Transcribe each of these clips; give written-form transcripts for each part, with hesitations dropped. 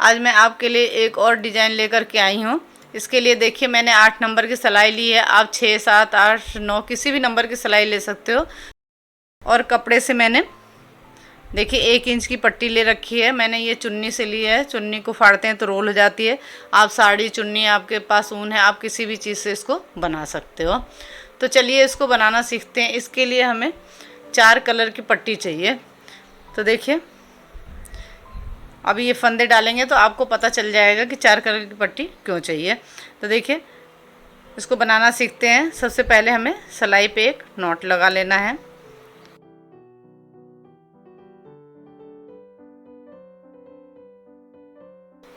आज मैं आपके लिए एक और डिज़ाइन लेकर के आई हूँ। इसके लिए देखिए मैंने 8 नंबर की सिलाई ली है। आप 6, 7, 8, 9 किसी भी नंबर की सिलाई ले सकते हो। और कपड़े से मैंने देखिए 1 इंच की पट्टी ले रखी है। मैंने ये चुन्नी से ली है। चुन्नी को फाड़ते हैं तो रोल हो जाती है। आप साड़ी, चुन्नी, आपके पास ऊन है, आप किसी भी चीज़ से इसको बना सकते हो। तो चलिए इसको बनाना सीखते हैं। इसके लिए हमें 4 कलर की पट्टी चाहिए। तो देखिए अभी ये फंदे डालेंगे तो आपको पता चल जाएगा कि 4 कलर की पट्टी क्यों चाहिए। तो देखिए इसको बनाना सीखते हैं। सबसे पहले हमें सिलाई पे एक नॉट लगा लेना है।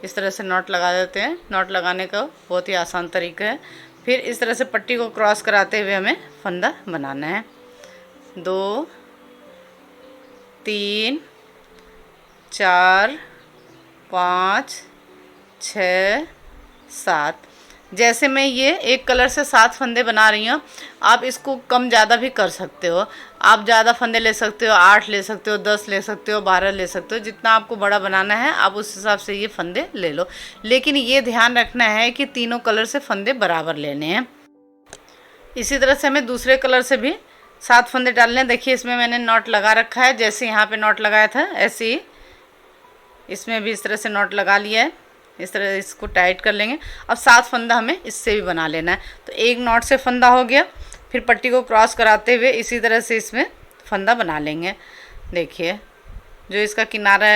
इस तरह से नॉट लगा देते हैं। नॉट लगाने का बहुत ही आसान तरीका है। फिर इस तरह से पट्टी को क्रॉस कराते हुए हमें फंदा बनाना है। 2, 3, 4, 5, 6, 7। जैसे मैं ये एक कलर से 7 फंदे बना रही हूँ, आप इसको कम ज़्यादा भी कर सकते हो। आप ज़्यादा फंदे ले सकते हो, 8 ले सकते हो, 10 ले सकते हो, 12 ले सकते हो। जितना आपको बड़ा बनाना है आप उस हिसाब से ये फंदे ले लो। लेकिन ये ध्यान रखना है कि तीनों कलर से फंदे बराबर लेने हैं। इसी तरह से हमें दूसरे कलर से भी 7 फंदे डालने हैं। देखिए इसमें मैंने नॉट लगा रखा है। जैसे यहाँ पे नॉट लगाया था ऐसे ही इसमें भी इस तरह से नॉट लगा लिया है। इस तरह इसको टाइट कर लेंगे। अब 7 फंदा हमें इससे भी बना लेना है। तो एक नॉट से फंदा हो गया। फिर पट्टी को क्रॉस कराते हुए इसी तरह से इसमें फंदा बना लेंगे। देखिए जो इसका किनारा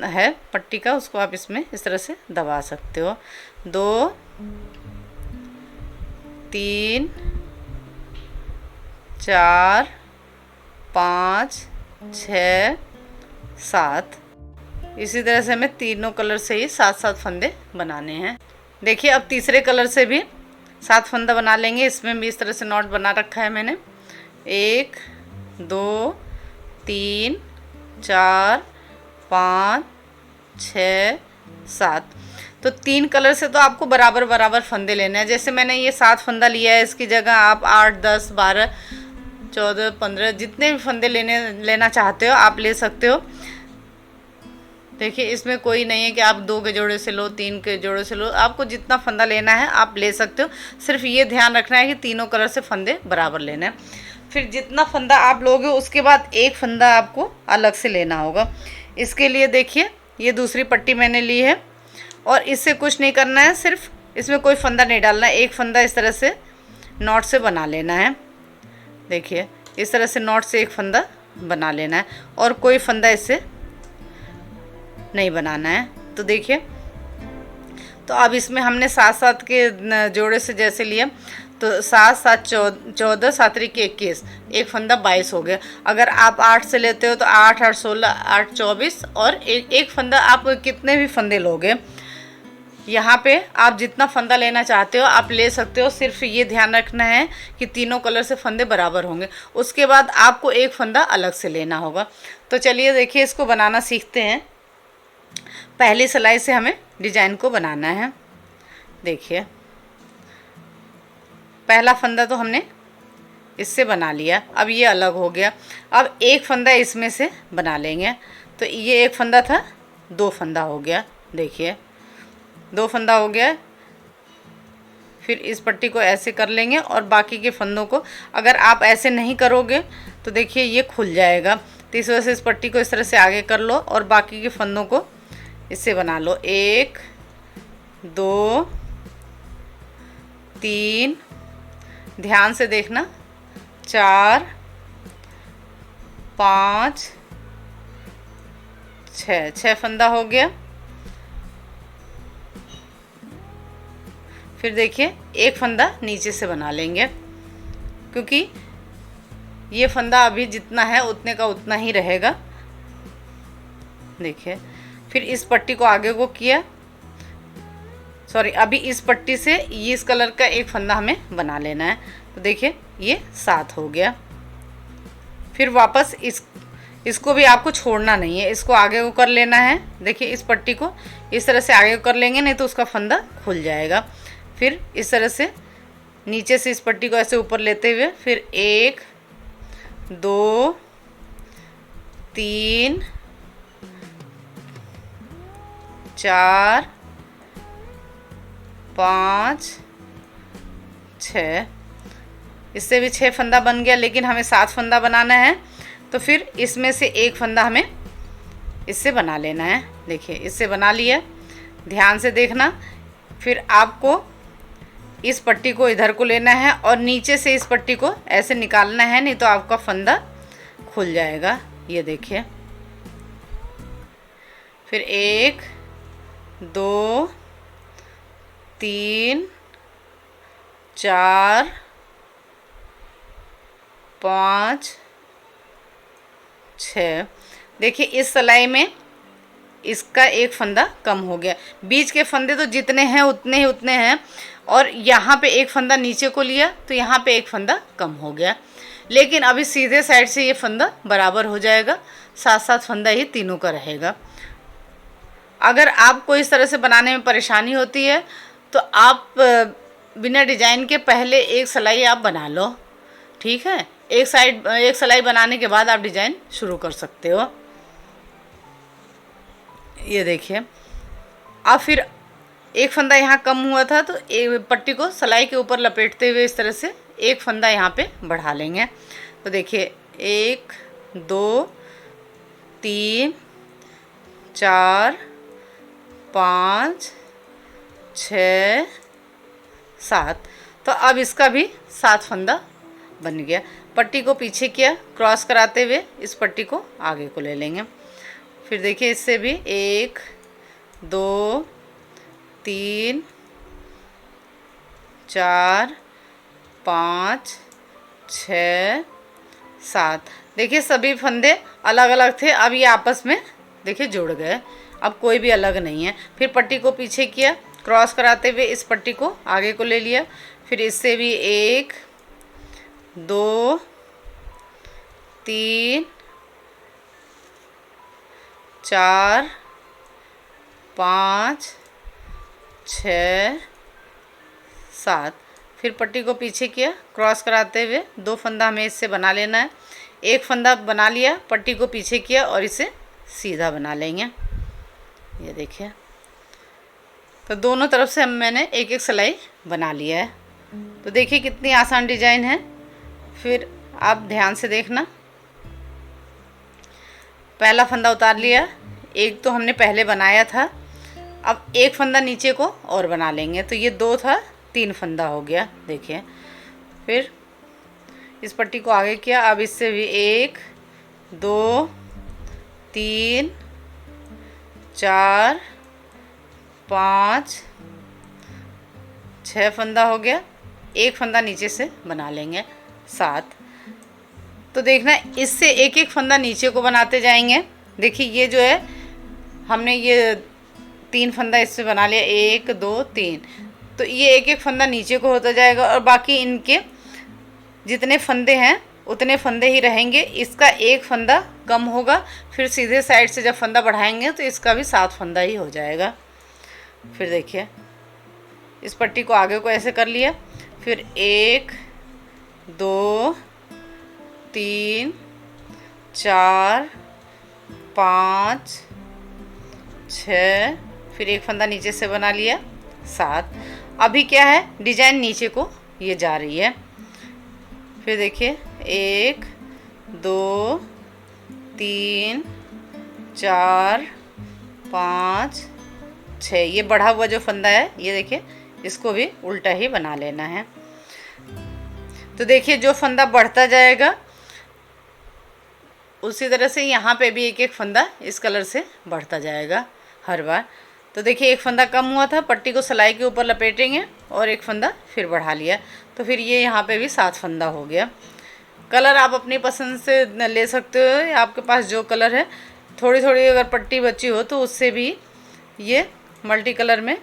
है पट्टी का, उसको आप इसमें इस तरह से दबा सकते हो। 2, 3, 4, 5, 6, 7। इसी तरह से हमें तीनों कलर से ही 7-7 फंदे बनाने हैं। देखिए अब तीसरे कलर से भी 7 फंदा बना लेंगे। इसमें भी इस तरह से नॉट बना रखा है मैंने। 1, 2, 3, 4, 5, 6, 7। तो 3 कलर से तो आपको बराबर बराबर फंदे लेने हैं। जैसे मैंने ये 7 फंदा लिया है, इसकी जगह आप 8, 10, 12, 14, 15 जितने भी फंदे लेना चाहते हो आप ले सकते हो। देखिए इसमें कोई नहीं है कि आप 2 के जोड़े से लो, 3 के जोड़े से लो। आपको जितना फंदा लेना है आप ले सकते हो। सिर्फ ये ध्यान रखना है कि तीनों कलर से फंदे बराबर लेने हैं। फिर जितना फंदा आप लोगे उसके बाद एक फंदा आपको अलग से लेना होगा। इसके लिए देखिए ये दूसरी पट्टी मैंने ली है और इससे कुछ नहीं करना है। सिर्फ इसमें कोई फंदा नहीं डालना है। एक फंदा इस तरह से नॉट से बना लेना है। देखिए इस तरह से नॉट से एक फंदा बना लेना है और कोई फंदा इससे नहीं बनाना है। तो देखिए तो अब इसमें हमने 7-7 के जोड़े से जैसे लिया तो 7, 7, 14, 7 के 21, एक फंदा 22 हो गया। अगर आप 8 से लेते हो तो 8, 8, 16, 8, 24 और एक फंदा आप कितने भी फंदे लोगे यहाँ पे आप जितना फंदा लेना चाहते हो आप ले सकते हो। सिर्फ ये ध्यान रखना है कि तीनों कलर से फंदे बराबर होंगे। उसके बाद आपको एक फंदा अलग से लेना होगा। तो चलिए देखिए इसको बनाना सीखते हैं। पहली सिलाई से हमें डिजाइन को बनाना है। देखिए पहला फंदा तो हमने इससे बना लिया। अब ये अलग हो गया। अब एक फंदा इसमें से बना लेंगे। तो ये एक फंदा था, 2 फंदा हो गया। देखिए 2 फंदा हो गया। फिर इस पट्टी को ऐसे कर लेंगे और बाकी के फंदों को अगर आप ऐसे नहीं करोगे तो देखिए ये खुल जाएगा। तो इस वजह से इस पट्टी को इस तरह से आगे कर लो और बाकी के फंदों को इससे बना लो। 1, 2, 3, ध्यान से देखना, 4, 5, 6 फंदा हो गया। फिर देखिए एक फंदा नीचे से बना लेंगे क्योंकि ये फंदा अभी जितना है उतने का उतना ही रहेगा। देखिए फिर इस पट्टी को आगे को किया, सॉरी अभी इस पट्टी से इस कलर का एक फंदा हमें बना लेना है। तो देखिए ये 7 हो गया। फिर वापस इसको भी आपको छोड़ना नहीं है, इसको आगे को कर लेना है। देखिए इस पट्टी को इस तरह से आगे को कर लेंगे, नहीं तो उसका फंदा खुल जाएगा। फिर इस तरह से नीचे से इस पट्टी को ऐसे ऊपर लेते हुए फिर 1, 2, 3, 4 5 6, इससे भी 6 फंदा बन गया, लेकिन हमें 7 फंदा बनाना है, तो फिर इसमें से एक फंदा हमें इससे बना लेना है। देखिए इससे बना लिया, ध्यान से देखना। फिर आपको इस पट्टी को इधर को लेना है और नीचे से इस पट्टी को ऐसे निकालना है, नहीं तो आपका फंदा खुल जाएगा। ये देखिए, फिर 1 2 3 4 5 6। देखिए इस सिलाई में इसका एक फंदा कम हो गया। बीच के फंदे तो जितने हैं उतने हैं, और यहाँ पे एक फंदा नीचे को लिया तो यहाँ पे एक फंदा कम हो गया। लेकिन अभी सीधे साइड से ये फंदा बराबर हो जाएगा, 7-7 फंदा ही तीनों का रहेगा। अगर आपको इस तरह से बनाने में परेशानी होती है तो आप बिना डिजाइन के पहले एक सिलाई आप बना लो, ठीक है। एक सिलाई बनाने के बाद आप डिजाइन शुरू कर सकते हो। ये देखिए, अब फिर एक फंदा यहाँ कम हुआ था तो एक पट्टी को सिलाई के ऊपर लपेटते हुए इस तरह से एक फंदा यहाँ पे बढ़ा लेंगे। तो देखिए 1 2 3 4 5 6 7। तो अब इसका भी 7 फंदा बन गया। पट्टी को पीछे किया, क्रॉस कराते हुए इस पट्टी को आगे को ले लेंगे। फिर देखिए इससे भी 1 2 3 4 5 6 7। देखिए सभी फंदे अलग अलग थे, अब ये आपस में देखिए जुड़ गए, अब कोई भी अलग नहीं है। फिर पट्टी को पीछे किया, क्रॉस कराते हुए इस पट्टी को आगे को ले लिया। फिर इससे भी 1 2 3 4 5 6 7। फिर पट्टी को पीछे किया, क्रॉस कराते हुए 2 फंदा हमें इससे बना लेना है। एक फंदा बना लिया, पट्टी को पीछे किया और इसे सीधा बना लेंगे। ये देखिए, तो दोनों तरफ से मैंने एक एक सिलाई बना लिया है। तो देखिए कितनी आसान डिजाइन है। फिर आप ध्यान से देखना, पहला फंदा उतार लिया, एक तो हमने पहले बनाया था, अब एक फंदा नीचे को और बना लेंगे, तो ये 2 था, 3 फंदा हो गया। देखिए फिर इस पट्टी को आगे किया, अब इससे भी 1 2 3 4 5 6 फंदा हो गया, एक फंदा नीचे से बना लेंगे 7। तो देखना इससे एक एक फंदा नीचे को बनाते जाएंगे। देखिए ये जो है हमने ये 3 फंदा इससे बना लिया, 1 2 3, तो ये एक एक फंदा नीचे को होता जाएगा और बाकी इनके जितने फंदे हैं उतने फंदे ही रहेंगे। इसका एक फंदा कम होगा, फिर सीधे साइड से जब फंदा बढ़ाएंगे तो इसका भी 7 फंदा ही हो जाएगा। फिर देखिए इस पट्टी को आगे को ऐसे कर लिया, फिर 1 2 3 4 5 6, फिर एक फंदा नीचे से बना लिया 7। अभी क्या है, डिजाइन नीचे को ये जा रही है। फिर देखिए 1 2 3 4 5 6, ये बढ़ा हुआ जो फंदा है ये देखिए इसको भी उल्टा ही बना लेना है। तो देखिए जो फंदा बढ़ता जाएगा उसी तरह से यहाँ पे भी एक एक फंदा इस कलर से बढ़ता जाएगा हर बार। तो देखिए एक फंदा कम हुआ था, पट्टी को सिलाई के ऊपर लपेटेंगे और एक फंदा फिर बढ़ा लिया, तो फिर ये यहाँ पे भी 7 फंदा हो गया। कलर आप अपनी पसंद से ले सकते हो, आपके पास जो कलर है। थोड़ी थोड़ी अगर पट्टी बची हो तो उससे भी ये मल्टी कलर में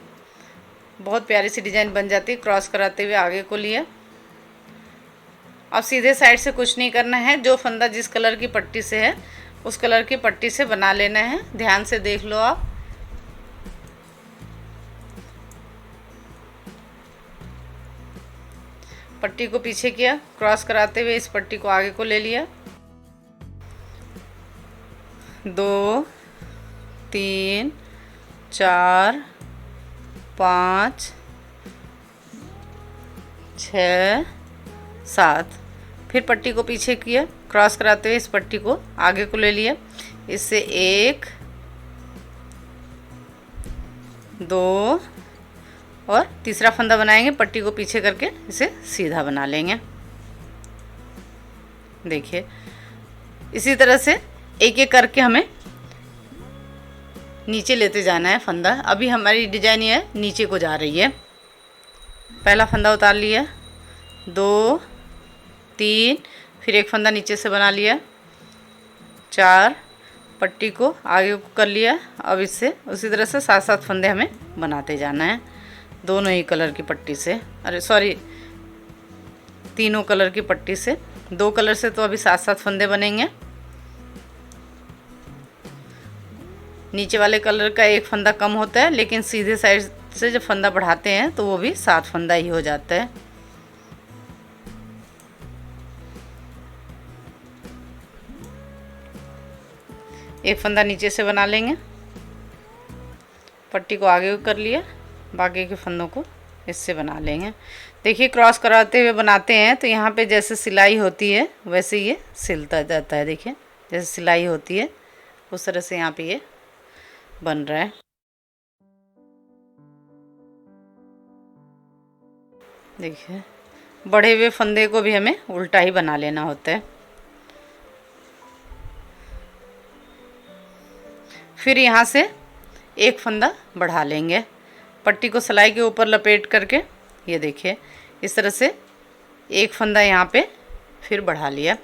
बहुत प्यारी सी डिज़ाइन बन जाती है। क्रॉस कराते हुए आगे को लिया, अब सीधे साइड से कुछ नहीं करना है, जो फंदा जिस कलर की पट्टी से है उस कलर की पट्टी से बना लेना है। ध्यान से देख लो आप। पट्टी को पीछे किया, क्रॉस कराते हुए इस पट्टी को आगे को ले लिया, 2 3 4 5 6 7। फिर पट्टी को पीछे किया, क्रॉस कराते हुए इस पट्टी को आगे को ले लिया, इससे 1 2 और तीसरा फंदा बनाएंगे, पट्टी को पीछे करके इसे सीधा बना लेंगे। देखिए इसी तरह से एक एक करके हमें नीचे लेते जाना है फंदा। अभी हमारी डिजाइन ये नीचे को जा रही है। पहला फंदा उतार लिया, 2 3, फिर एक फंदा नीचे से बना लिया, 4, पट्टी को आगे को कर लिया। अब इससे उसी तरह से 7-7 फंदे हमें बनाते जाना है, दोनों ही कलर की पट्टी से, अरे सॉरी तीनों कलर की पट्टी से। 2 कलर से तो अभी 7-7 फंदे बनेंगे। नीचे वाले कलर का एक फंदा कम होता है, लेकिन सीधे साइड से जब फंदा बढ़ाते हैं तो वो भी 7 फंदा ही हो जाता है। एक फंदा नीचे से बना लेंगे, पट्टी को आगे कर लिया, बाकी के फंदों को इससे बना लेंगे। देखिए क्रॉस कराते हुए बनाते हैं तो यहाँ पे जैसे सिलाई होती है वैसे ये सिलता जाता है। देखिए जैसे सिलाई होती है उस तरह से यहाँ पे ये बन रहा है। देखिए बढ़े हुए फंदे को भी हमें उल्टा ही बना लेना होता है। फिर यहाँ से एक फंदा बढ़ा लेंगे, पट्टी को सिलाई के ऊपर लपेट करके, ये देखिए इस तरह से एक फंदा यहाँ पे फिर बढ़ा लिया।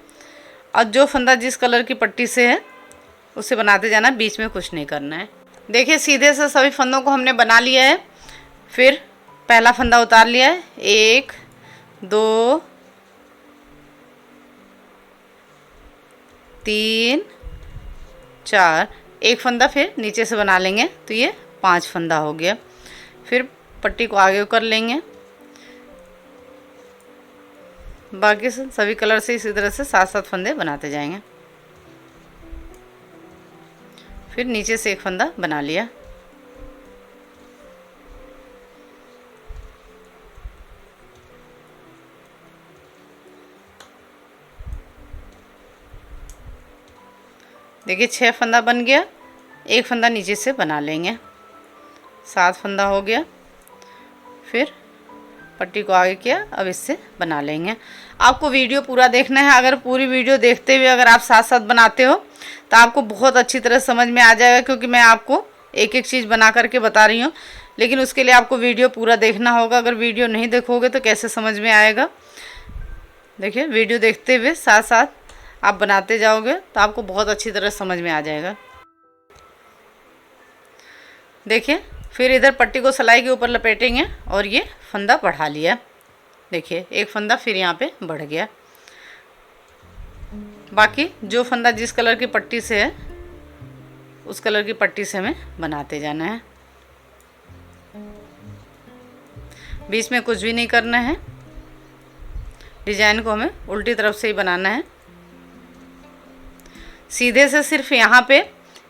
अब जो फंदा जिस कलर की पट्टी से है उसे बनाते जाना, बीच में कुछ नहीं करना है। देखिए सीधे से सभी फंदों को हमने बना लिया है। फिर पहला फंदा उतार लिया है, 1 2 3 4, एक फंदा फिर नीचे से बना लेंगे तो ये 5 फंदा हो गया। फिर पट्टी को आगे कर लेंगे, बाकी सभी कलर से इसी तरह से 7-7 फंदे बनाते जाएंगे। फिर नीचे से एक फंदा बना लिया। देखिए 6 फंदा बन गया, एक फंदा नीचे से बना लेंगे, 7 फंदा हो गया। फिर पट्टी को आगे किया, अब इससे बना लेंगे। आपको वीडियो पूरा देखना है। अगर पूरी वीडियो देखते हुए अगर आप साथ साथ बनाते हो तो आपको बहुत अच्छी तरह समझ में आ जाएगा, क्योंकि मैं आपको एक एक चीज़ बना करके बता रही हूँ। लेकिन उसके लिए आपको वीडियो पूरा देखना होगा। अगर वीडियो नहीं देखोगे तो कैसे समझ में आएगा। देखिए वीडियो देखते हुए साथ साथ आप बनाते जाओगे तो आपको बहुत अच्छी तरह समझ में आ जाएगा। देखिए फिर इधर पट्टी को सिलाई के ऊपर लपेटेंगे और ये फंदा बढ़ा लिया। देखिए एक फंदा फिर यहाँ पे बढ़ गया। बाकी जो फंदा जिस कलर की पट्टी से है उस कलर की पट्टी से हमें बनाते जाना है। बीच में कुछ भी नहीं करना है। डिजाइन को हमें उल्टी तरफ से ही बनाना है। सीधे से सिर्फ यहाँ पे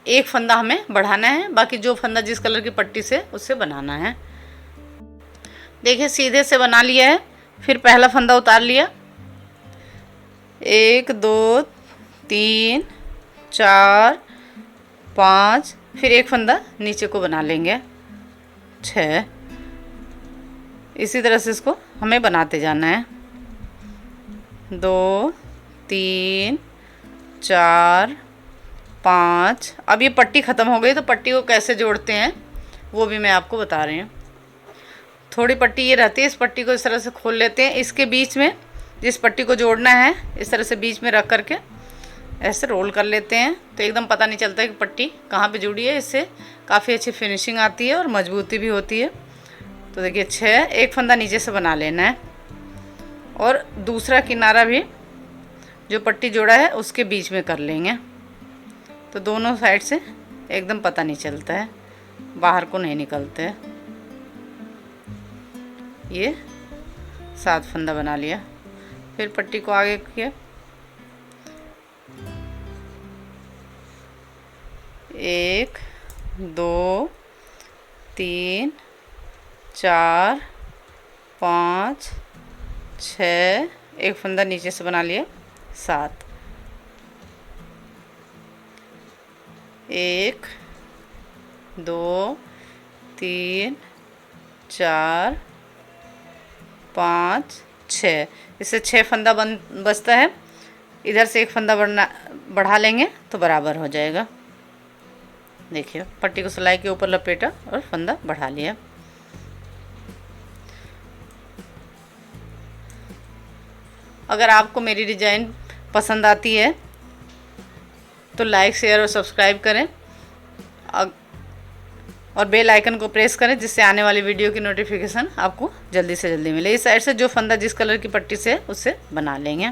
एक फंदा हमें बढ़ाना है, बाकी जो फंदा जिस कलर की पट्टी से उससे बनाना है। देखिए सीधे से बना लिया है। फिर पहला फंदा उतार लिया, 1 2 3 4 5, फिर एक फंदा नीचे को बना लेंगे, 6। इसी तरह से इसको हमें बनाते जाना है। 2 3 4 5। अब ये पट्टी ख़त्म हो गई तो पट्टी को कैसे जोड़ते हैं वो भी मैं आपको बता रही हूँ। थोड़ी पट्टी ये रहती है, इस पट्टी को इस तरह से खोल लेते हैं। इसके बीच में जिस पट्टी को जोड़ना है इस तरह से बीच में रख करके ऐसे रोल कर लेते हैं तो एकदम पता नहीं चलता है कि पट्टी कहाँ पे जुड़ी है। इससे काफ़ी अच्छी फिनिशिंग आती है और मजबूती भी होती है। तो देखिए 6, एक फंदा नीचे से बना लेना है और दूसरा किनारा भी जो पट्टी जोड़ा है उसके बीच में कर लेंगे तो दोनों साइड से एकदम पता नहीं चलता है, बाहर को नहीं निकलते है। ये 7 फंदा बना लिया। फिर पट्टी को आगे किया, 1 2 3 4 5 6, एक फंदा नीचे से बना लिया, 7, 1 2 3 4 5 6, इससे 6 फंदा बचता है। इधर से एक फंदा बढ़ा लेंगे तो बराबर हो जाएगा। देखिए पट्टी को सिलाई के ऊपर लपेटा और फंदा बढ़ा लिया। अगर आपको मेरी डिज़ाइन पसंद आती है तो लाइक शेयर और सब्सक्राइब करें और बेल आइकन को प्रेस करें, जिससे आने वाली वीडियो की नोटिफिकेशन आपको जल्दी से जल्दी मिले। इस साइड से जो फंदा जिस कलर की पट्टी से है उससे बना लेंगे।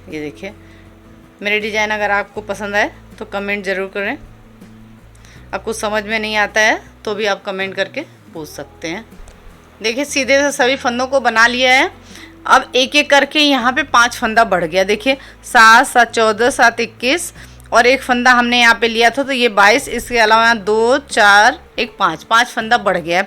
ये देखिए मेरी डिज़ाइन अगर आपको पसंद आए तो कमेंट ज़रूर करें। अब कुछ समझ में नहीं आता है तो भी आप कमेंट करके पूछ सकते हैं। देखिए सीधे से सभी फंदों को बना लिया है। अब एक एक करके यहाँ पे 5 फंदा बढ़ गया। देखिए 7 7 14 7 21 और एक फंदा हमने यहाँ पे लिया था तो ये 22, इसके अलावा 2 4 1 5 फंदा बढ़ गया।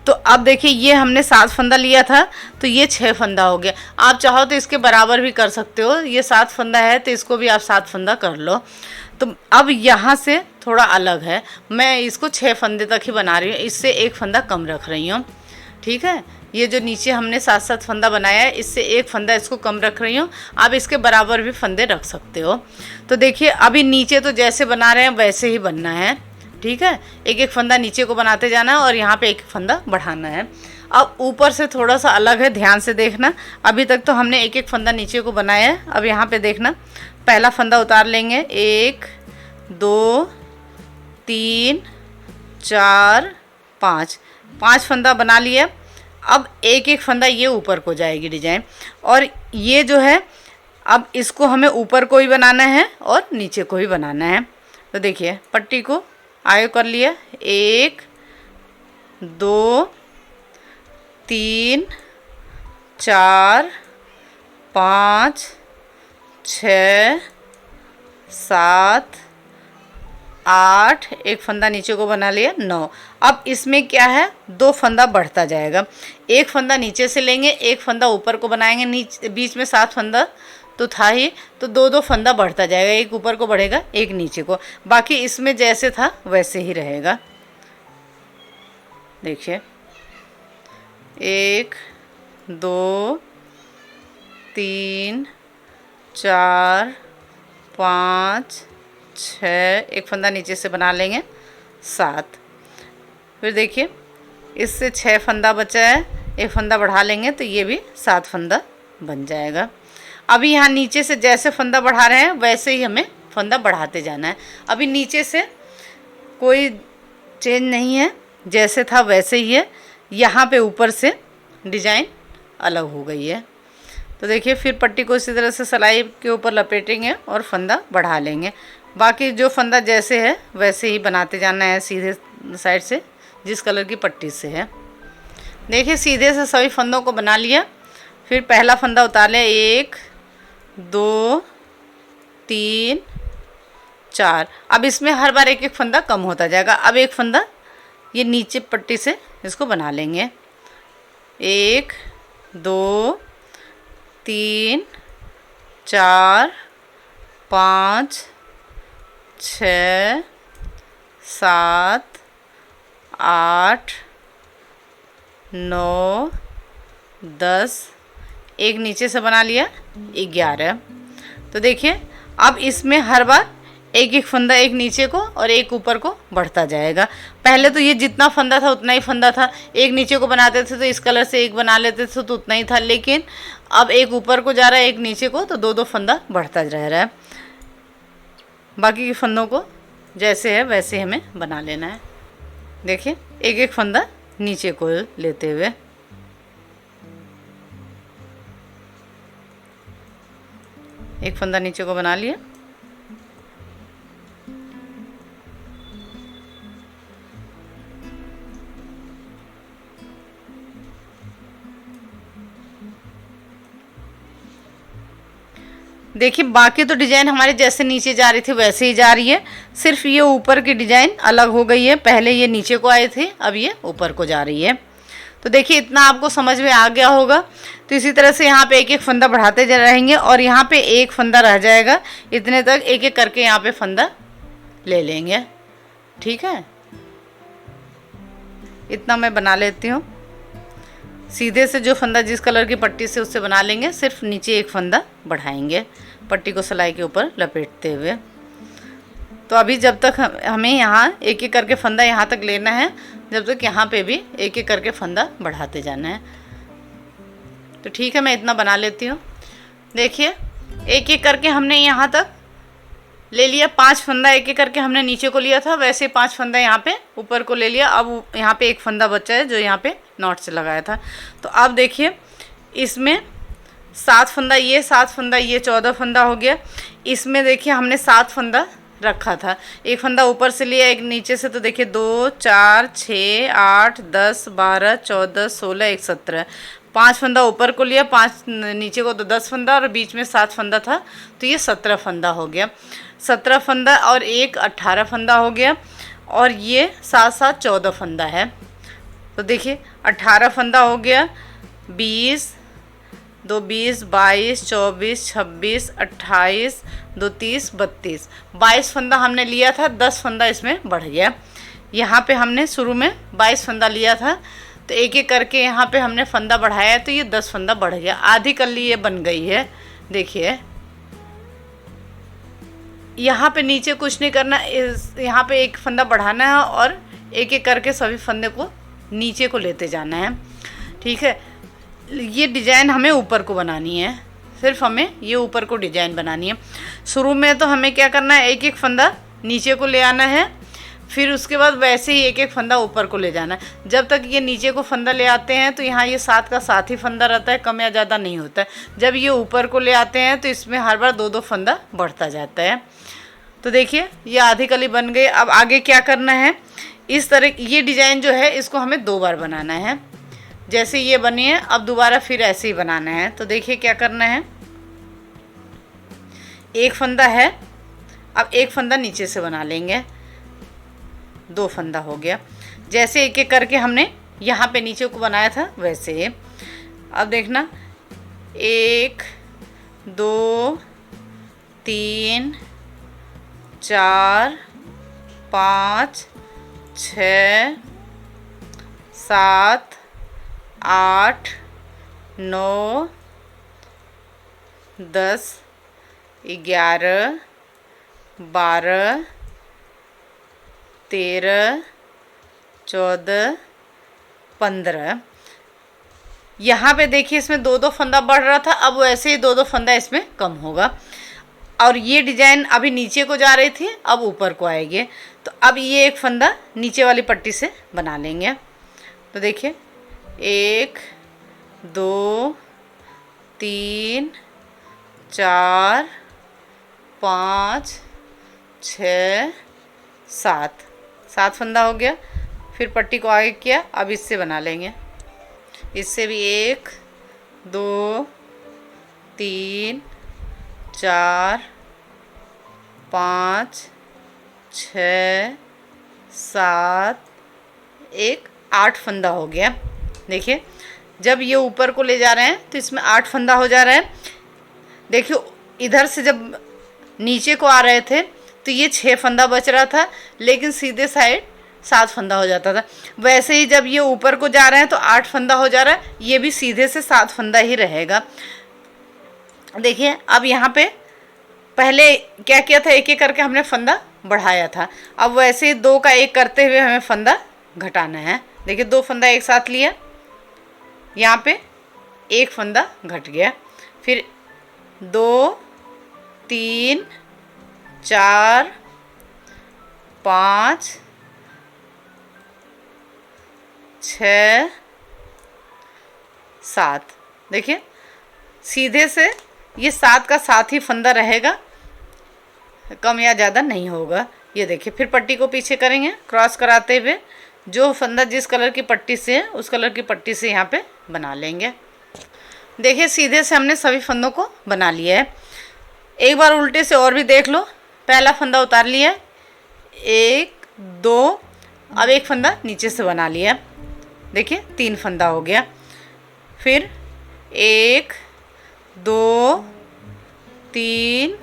तो अब देखिए ये हमने 7 फंदा लिया था तो ये 6 फंदा हो गया। आप चाहो तो इसके बराबर भी कर सकते हो। ये 7 फंदा है तो इसको भी आप 7 फंदा कर लो। तो अब यहाँ से थोड़ा अलग है, मैं इसको 6 फंदे तक ही बना रही हूँ, इससे एक फंदा कम रख रही हूँ। ठीक है, ये जो नीचे हमने 7 फंदा बनाया है इससे एक फंदा इसको कम रख रही हूँ। आप इसके बराबर भी फंदे रख सकते हो। तो देखिए अभी नीचे तो जैसे बना रहे हैं वैसे ही बनना है। ठीक है, एक एक फंदा नीचे को बनाते जाना है और यहाँ पे एक फंदा बढ़ाना है। अब ऊपर से थोड़ा सा अलग है, ध्यान से देखना। अभी तक तो हमने एक एक फंदा नीचे को बनाया है। अब यहाँ पे देखना, पहला फंदा उतार लेंगे, 1 2 3 4 5 फंदा बना लिया। अब एक एक फंदा ये ऊपर को जाएगी डिजाइन, और ये जो है अब इसको हमें ऊपर को ही बनाना है और नीचे को ही बनाना है। तो देखिए पट्टी को आगे कर लिया, 1 2 3 4 5 6 7 8, एक फंदा नीचे को बना लिया, 9। अब इसमें क्या है, 2 फंदा बढ़ता जाएगा। एक फंदा नीचे से लेंगे, एक फंदा ऊपर को बनाएंगे। नीचे बीच में 7 फंदा तो था ही, तो 2 फंदा बढ़ता जाएगा, एक ऊपर को बढ़ेगा एक नीचे को। बाकी इसमें जैसे था वैसे ही रहेगा। देखिए 1 2 3 4 5 6, एक फंदा नीचे से बना लेंगे, 7। फिर देखिए इससे 6 फंदा बचा है, एक फंदा बढ़ा लेंगे तो ये भी 7 फंदा बन जाएगा। अभी यहाँ नीचे से जैसे फंदा बढ़ा रहे हैं वैसे ही हमें फंदा बढ़ाते जाना है। अभी नीचे से कोई चेंज नहीं है, जैसे था वैसे ही है। यहाँ पे ऊपर से डिजाइन अलग हो गई है। तो देखिए फिर पट्टी को इसी तरह से सिलाई के ऊपर लपेटेंगे और फंदा बढ़ा लेंगे। बाकी जो फंदा जैसे है वैसे ही बनाते जाना है, सीधे साइड से जिस कलर की पट्टी से है। देखिए सीधे से सभी फंदों को बना लिया। फिर पहला फंदा उतार लिया, 1 2 3 4। अब इसमें हर बार एक एक फंदा कम होता जाएगा। अब एक फंदा ये नीचे पट्टी से इसको बना लेंगे, 1 2 3 4 5 6 7 8 9 10, एक नीचे से बना लिया, 11। तो देखिए अब इसमें हर बार एक एक फंदा एक नीचे को और एक ऊपर को बढ़ता जाएगा। पहले तो ये जितना फंदा था उतना ही फंदा था, एक नीचे को बनाते थे तो इस कलर से एक बना लेते थे तो उतना ही था। लेकिन अब एक ऊपर को जा रहा है एक नीचे को, तो 2 फंदा बढ़ता रह रहा है। बाकी के फंदों को जैसे है वैसे हमें बना लेना है। देखिए एक एक फंदा नीचे को लेते हुए, एक फंदा नीचे को बना लिया। देखिए बाकी तो डिजाइन हमारे जैसे नीचे जा रही थी वैसे ही जा रही है, सिर्फ ये ऊपर की डिजाइन अलग हो गई है। पहले ये नीचे को आए थे, अब ये ऊपर को जा रही है। तो देखिए इतना आपको समझ में आ गया होगा। तो इसी तरह से यहाँ पे एक एक फंदा बढ़ाते जा रहेंगे और यहाँ पे एक फंदा रह जाएगा, इतने तक एक एक करके यहाँ पे फंदा ले लेंगे। ठीक है, इतना मैं बना लेती हूँ। सीधे से जो फंदा जिस कलर की पट्टी से उससे बना लेंगे, सिर्फ नीचे एक फंदा बढ़ाएंगे पट्टी को सिलाई के ऊपर लपेटते हुए। तो अभी जब तक हमें यहाँ एक एक करके फंदा यहाँ तक लेना है, जब तक यहाँ पे भी एक एक करके फंदा बढ़ाते जाना है। तो ठीक है, मैं इतना बना लेती हूँ। देखिए एक एक करके हमने यहाँ तक ले लिया, 5 फंदा एक एक करके हमने नीचे को लिया था, वैसे 5 फंदा यहाँ पे ऊपर को ले लिया। अब यहाँ पे एक फंदा बचा है जो यहाँ पे नॉट से लगाया था। तो अब देखिए इसमें 7 फंदा ये, 7 फंदा ये, 14 फंदा हो गया। इसमें देखिए हमने 7 फंदा रखा था, एक फंदा ऊपर से लिया एक नीचे से। तो देखिए 2 4 6 8 10 12 14 16 1 17, 5 फंदा ऊपर को लिया, 5 नीचे को, तो 10 फंदा और बीच में 7 फंदा था, तो ये 17 फंदा हो गया। 17 फंदा और एक 18 फंदा हो गया, और ये 7 7 14 फंदा है। तो देखिए 18 फंदा हो गया, 20 2 20 22 24 26 28 2 30 32, 22 फंदा हमने लिया था, 10 फंदा इसमें बढ़ गया। यहाँ पे हमने शुरू में 22 फंदा लिया था, तो एक एक करके यहाँ पे हमने फंदा बढ़ाया, तो ये 10 फंदा बढ़ गया, आधी कली ये बन गई है। देखिए यहाँ पे नीचे कुछ नहीं करना, यहाँ पे एक फंदा बढ़ाना है और एक एक करके सभी फंदे को नीचे को लेते जाना है। ठीक है, ये डिज़ाइन हमें ऊपर को बनानी है, सिर्फ हमें ये ऊपर को डिज़ाइन बनानी है। शुरू में तो हमें क्या करना है, एक एक फंदा नीचे को ले आना है, फिर उसके बाद वैसे ही एक एक फंदा ऊपर को ले जाना है। जब तक ये नीचे को फंदा ले आते हैं तो यहाँ ये 7 का 7 ही फंदा रहता है, कम या ज़्यादा नहीं होता है। जब ये ऊपर को ले आते हैं तो इसमें हर बार 2 2 फंदा बढ़ता जाता है। तो देखिए ये आधी कली बन गई। अब आगे क्या करना है, इस तरह ये डिज़ाइन जो है इसको हमें 2 बार बनाना है। जैसे ये बनी है, अब दोबारा फिर ऐसे ही बनाना है। तो देखिए क्या करना है, एक फंदा है, अब एक फंदा नीचे से बना लेंगे, 2 फंदा हो गया। जैसे एक एक करके हमने यहाँ पे नीचे को बनाया था वैसे। अब देखना 1 2 3 4 5 6 7 8 9 10 11 12 13 14 15। यहाँ पे देखिए इसमें 2 2 फंदा बढ़ रहा था, अब वैसे ही 2 2 फंदा इसमें कम होगा। और ये डिज़ाइन अभी नीचे को जा रही थी, अब ऊपर को आएगी। तो अब ये एक फंदा नीचे वाली पट्टी से बना लेंगे। तो देखिए 1 2 3 4 5 6 7 फंदा हो गया। फिर पट्टी को आगे किया, अब इससे बना लेंगे, इससे भी 1 2 3 4 5 6 7 1 8 फंदा हो गया। देखिए जब ये ऊपर को ले जा रहे हैं तो इसमें 8 फंदा हो जा रहा है। देखिए इधर से जब नीचे को आ रहे थे तो ये 6 फंदा बच रहा था, लेकिन सीधे साइड 7 फंदा हो जाता था। वैसे ही जब ये ऊपर को जा रहे हैं तो 8 फंदा हो जा रहा है, ये भी सीधे से 7 फंदा ही रहेगा। देखिए अब यहाँ पे पहले क्या किया था, एक एक करके हमने फंदा बढ़ाया था, अब वैसे ही 2 का 1 करते हुए हमें फंदा घटाना है। देखिए 2 फंदा एक साथ लिया, यहाँ पे 1 फंदा घट गया, फिर 2 3 4 5 6 7। देखिए सीधे से ये 7 का 7 ही फंदा रहेगा, कम या ज़्यादा नहीं होगा। ये देखिए फिर पट्टी को पीछे करेंगे क्रॉस कराते हुए, जो फंदा जिस कलर की पट्टी से है उस कलर की पट्टी से यहाँ पे बना लेंगे। देखिए सीधे से हमने सभी फंदों को बना लिया है। एक बार उल्टे से और भी देख लो। पहला फंदा उतार लिया, 1 2, अब एक फंदा नीचे से बना लिया, देखिए 3 फंदा हो गया। फिर 1 2 3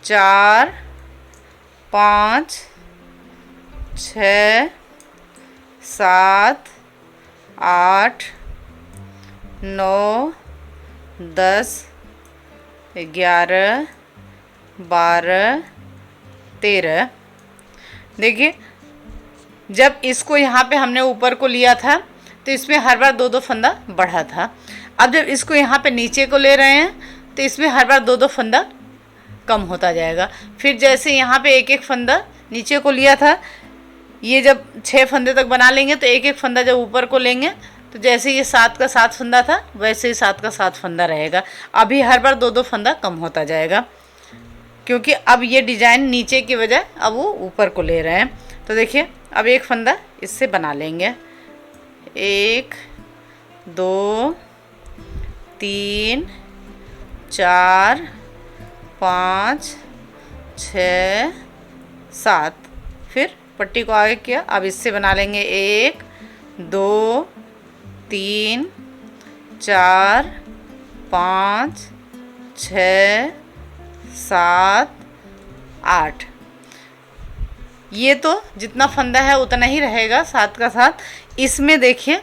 4 5 6 7 8 9 10 11 12 13। देखिए जब इसको यहाँ पे हमने ऊपर को लिया था तो इसमें हर बार 2-2 फंदा बढ़ा था। अब जब इसको यहाँ पे नीचे को ले रहे हैं तो इसमें हर बार 2-2 फंदा कम होता जाएगा। फिर जैसे यहाँ पे एक एक फंदा नीचे को लिया था, ये जब 6 फंदे तक बना लेंगे तो एक एक फंदा जब ऊपर को लेंगे तो जैसे ये 7 का 7 फंदा था वैसे ही 7 का 7 फंदा रहेगा। अभी हर बार 2-2 फंदा कम होता जाएगा, क्योंकि अब ये डिजाइन नीचे की वजह अब वो ऊपर को ले रहे हैं। तो देखिए अब एक फंदा इससे बना लेंगे, 1 2 3 4 5 6 7। फिर पट्टी को आगे किया, अब इससे बना लेंगे 1 2 3 4 5 6 7 8। ये तो जितना फंदा है उतना ही रहेगा 7 का 7। इसमें देखिए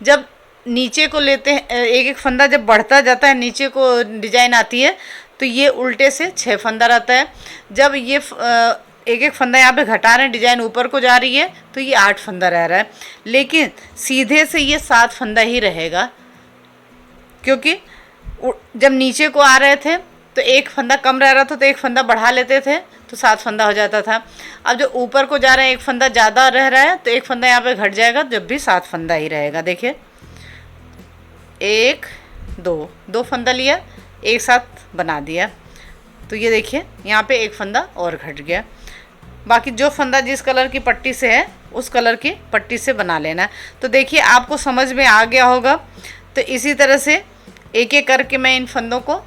जब नीचे को लेते हैं, एक एक फंदा जब बढ़ता जाता है नीचे को डिजाइन आती है तो ये उल्टे से 6 फंदा रहता है। जब ये एक एक फंदा यहाँ पे घटा रहे हैं, डिजाइन ऊपर को जा रही है तो ये 8 फंदा रह रहा है। लेकिन सीधे से ये 7 फंदा ही रहेगा, क्योंकि जब नीचे को आ रहे थे तो एक फंदा कम रह रहा था तो एक फंदा बढ़ा लेते थे तो 7 फंदा हो जाता था। अब जो ऊपर को जा रहे हैं एक फंदा ज़्यादा रह रहा है तो एक फंदा यहाँ पे घट जाएगा, जब भी 7 फंदा ही रहेगा। देखिए 1 2 फंदा लिया, एक साथ बना दिया, तो ये देखिए यहाँ पे एक फंदा और घट गया। बाकी जो फंदा जिस कलर की पट्टी से है उस कलर की पट्टी से बना लेना है। तो देखिए आपको समझ में आ गया होगा। तो इसी तरह से एक एक करके मैं इन फंदों को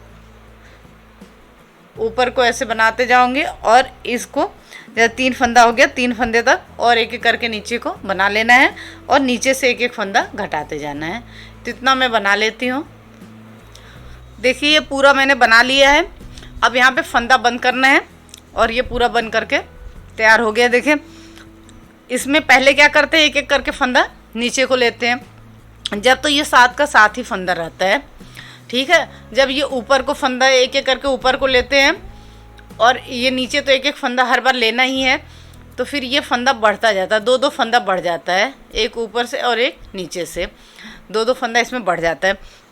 ऊपर को ऐसे बनाते जाऊंगी और इसको जब 3 फंदा हो गया 3 फंदे तक और एक एक करके नीचे को बना लेना है और नीचे से एक एक फंदा घटाते जाना है। तो इतना मैं बना लेती हूँ। देखिए ये पूरा मैंने बना लिया है। अब यहाँ पे फंदा बंद करना है और ये पूरा बंद करके तैयार हो गया। देखिए इसमें पहले क्या करते हैं, एक एक करके फंदा नीचे को लेते हैं। जब तो ये 7 का 7 ही फंदा रहता है, ठीक है। जब ये ऊपर को फंदा एक एक करके ऊपर को लेते हैं और ये नीचे तो एक एक फंदा हर बार लेना ही है, तो फिर ये फंदा बढ़ता जाता है, 2-2 फंदा बढ़ जाता है, एक ऊपर से और एक नीचे से, 2-2 फंदा इसमें बढ़ जाता है।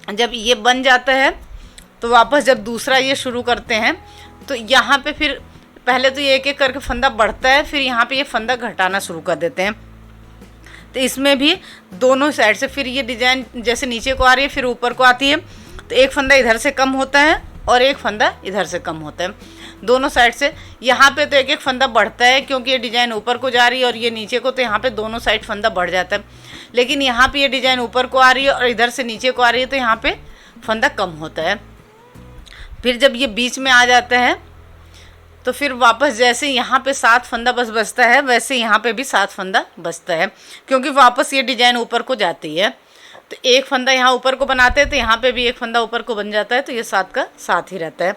जब ये बन जाता है तो वापस जब दूसरा ये शुरू करते हैं तो यहाँ पे फिर पहले तो ये एक एक करके फंदा बढ़ता है, फिर यहाँ पे ये फंदा घटाना शुरू कर देते हैं। तो इसमें भी दोनों साइड से फिर ये डिजाइन जैसे नीचे को आ रही है फिर ऊपर को आती है, तो एक फंदा इधर से कम होता है और एक फंदा इधर से कम होता है, दोनों साइड से। यहाँ पे तो एक एक फंदा बढ़ता है क्योंकि ये डिज़ाइन ऊपर को जा रही है और ये नीचे को, तो यहाँ पे दोनों साइड फंदा बढ़ जाता है। लेकिन यहाँ पे ये डिज़ाइन ऊपर को आ रही है और इधर से नीचे को आ रही है तो यहाँ पे फंदा कम होता है। फिर जब ये बीच में आ जाता है तो फिर वापस जैसे यहाँ पे 7 फंदा बस बचता है वैसे यहाँ पे भी 7 फंदा बचता है, क्योंकि वापस ये डिज़ाइन ऊपर को जाती है। तो एक फंदा यहाँ ऊपर को बनाते हैं तो यहाँ पे भी एक फंदा ऊपर को बन जाता है, तो ये 7 का 7 ही रहता है।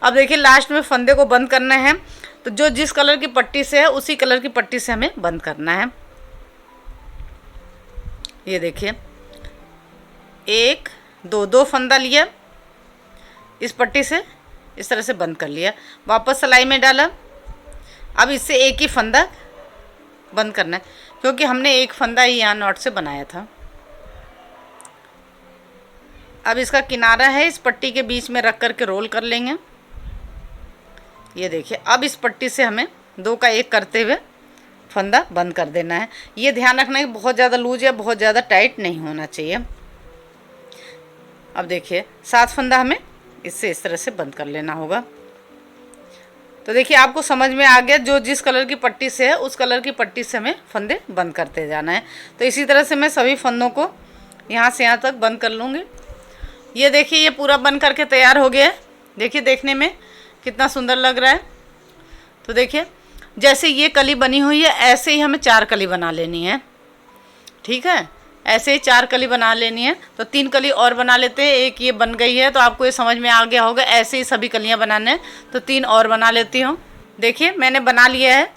अब देखिए लास्ट में फंदे को बंद करना है, तो जो जिस कलर की पट्टी से है उसी कलर की पट्टी से हमें बंद करना है। ये देखिए 1 2 फंदा लिया, इस पट्टी से इस तरह से बंद कर लिया, वापस सिलाई में डाला। अब इससे एक ही फंदा बंद करना है क्योंकि हमने एक फंदा ही यहाँ नॉट से बनाया था। अब इसका किनारा है इस पट्टी के बीच में रख करके रोल कर लेंगे। ये देखिए अब इस पट्टी से हमें 2 का 1 करते हुए फंदा बंद कर देना है। ये ध्यान रखना है कि बहुत ज़्यादा लूज या बहुत ज़्यादा टाइट नहीं होना चाहिए। अब देखिए 7 फंदा हमें इससे इस तरह से बंद कर लेना होगा। तो देखिए आपको समझ में आ गया, जो जिस कलर की पट्टी से है उस कलर की पट्टी से हमें फंदे बंद करते जाना है। तो इसी तरह से मैं सभी फंदों को यहाँ से यहाँ तक बंद कर लूँगी ये देखिए ये पूरा बन करके तैयार हो गया है। देखिए देखने में कितना सुंदर लग रहा है। तो देखिए जैसे ये कली बनी हुई है ऐसे ही हमें 4 कली बना लेनी है। ठीक है, ऐसे ही 4 कली बना लेनी है। तो 3 कली और बना लेते हैं। एक ये बन गई है तो आपको ये समझ में आ गया होगा। ऐसे ही सभी कलियां बनाने हैं, तो 3 और बना लेती हूँ। देखिए मैंने बना लिया है।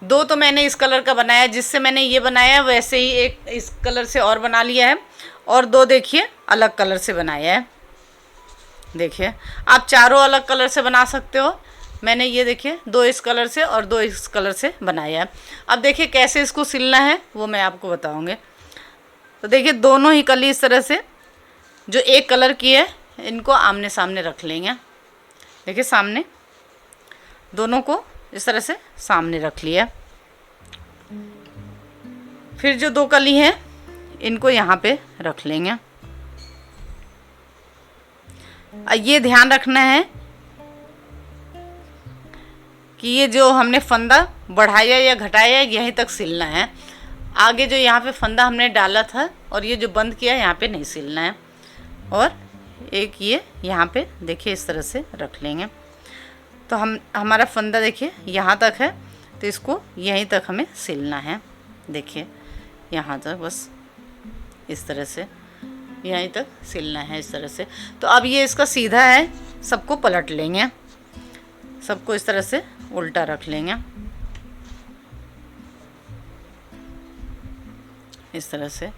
2 तो मैंने इस कलर का बनाया है, जिससे मैंने ये बनाया है वैसे ही एक इस कलर से और बना लिया है, और 2 देखिए अलग कलर से बनाया है। देखिए आप चारों अलग कलर से बना सकते हो। मैंने ये देखिए 2 इस कलर से और 2 इस कलर से बनाया है। अब देखिए कैसे इसको सिलना है वो मैं आपको बताऊंगी। तो देखिए दोनों ही कली इस तरह से जो एक कलर की है इनको आमने सामने रख लेंगे। देखिए सामने दोनों को इस तरह से सामने रख लिया। फिर जो 2 कली हैं इनको यहाँ पे रख लेंगे। ये ध्यान रखना है कि ये जो हमने फंदा बढ़ाया या घटाया यहीं तक सिलना है। आगे जो यहाँ पे फंदा हमने डाला था और ये जो बंद किया यहाँ पे नहीं सिलना है। और एक ये यहाँ पे देखिए इस तरह से रख लेंगे। तो हमारा फंदा देखिए यहाँ तक है, तो इसको यहीं तक हमें सिलना है। देखिए यहाँ तक बस इस तरह से यहीं तक सिलना है इस तरह से। तो अब ये इसका सीधा है, सबको पलट लेंगे, सबको इस तरह से उल्टा रख लेंगे। इस तरह से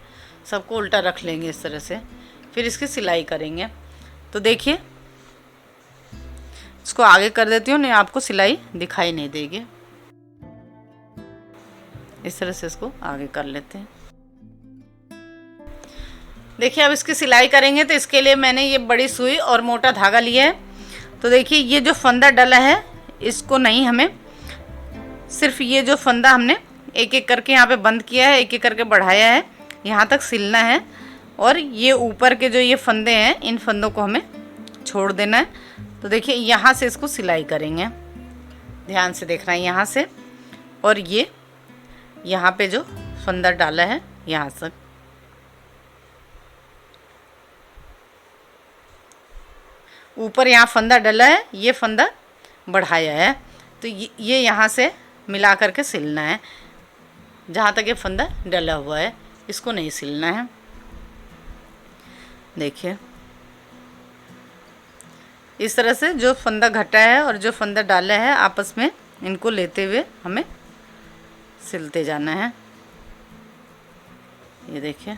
सबको उल्टा रख लेंगे इस तरह से। फिर इसकी सिलाई करेंगे। तो देखिए इसको आगे कर देती हूँ, नहीं आपको सिलाई दिखाई नहीं देगी। इस तरह से इसको आगे कर लेते हैं। देखिए अब इसकी सिलाई करेंगे तो इसके लिए मैंने ये बड़ी सुई और मोटा धागा लिया है। तो देखिए ये जो फंदा डला है इसको नहीं, हमें सिर्फ ये जो फंदा हमने एक एक करके यहाँ पे बंद किया है, एक एक करके बढ़ाया है, यहाँ तक सिलना है। और ये ऊपर के जो ये फंदे हैं इन फंदों को हमें छोड़ देना है। तो देखिए यहाँ से इसको सिलाई करेंगे, ध्यान से देखना है यहाँ से। और ये यहाँ पे जो फंदा डाला है यहाँ तक, ऊपर यहाँ फंदा डला है, ये फंदा बढ़ाया है, तो ये यहाँ से मिला करके सिलना है। जहाँ तक ये फंदा डला हुआ है इसको नहीं सिलना है। देखिए इस तरह से जो फंदा घटा है और जो फंदा डाला है आपस में इनको लेते हुए हमें सिलते जाना है। ये देखिए,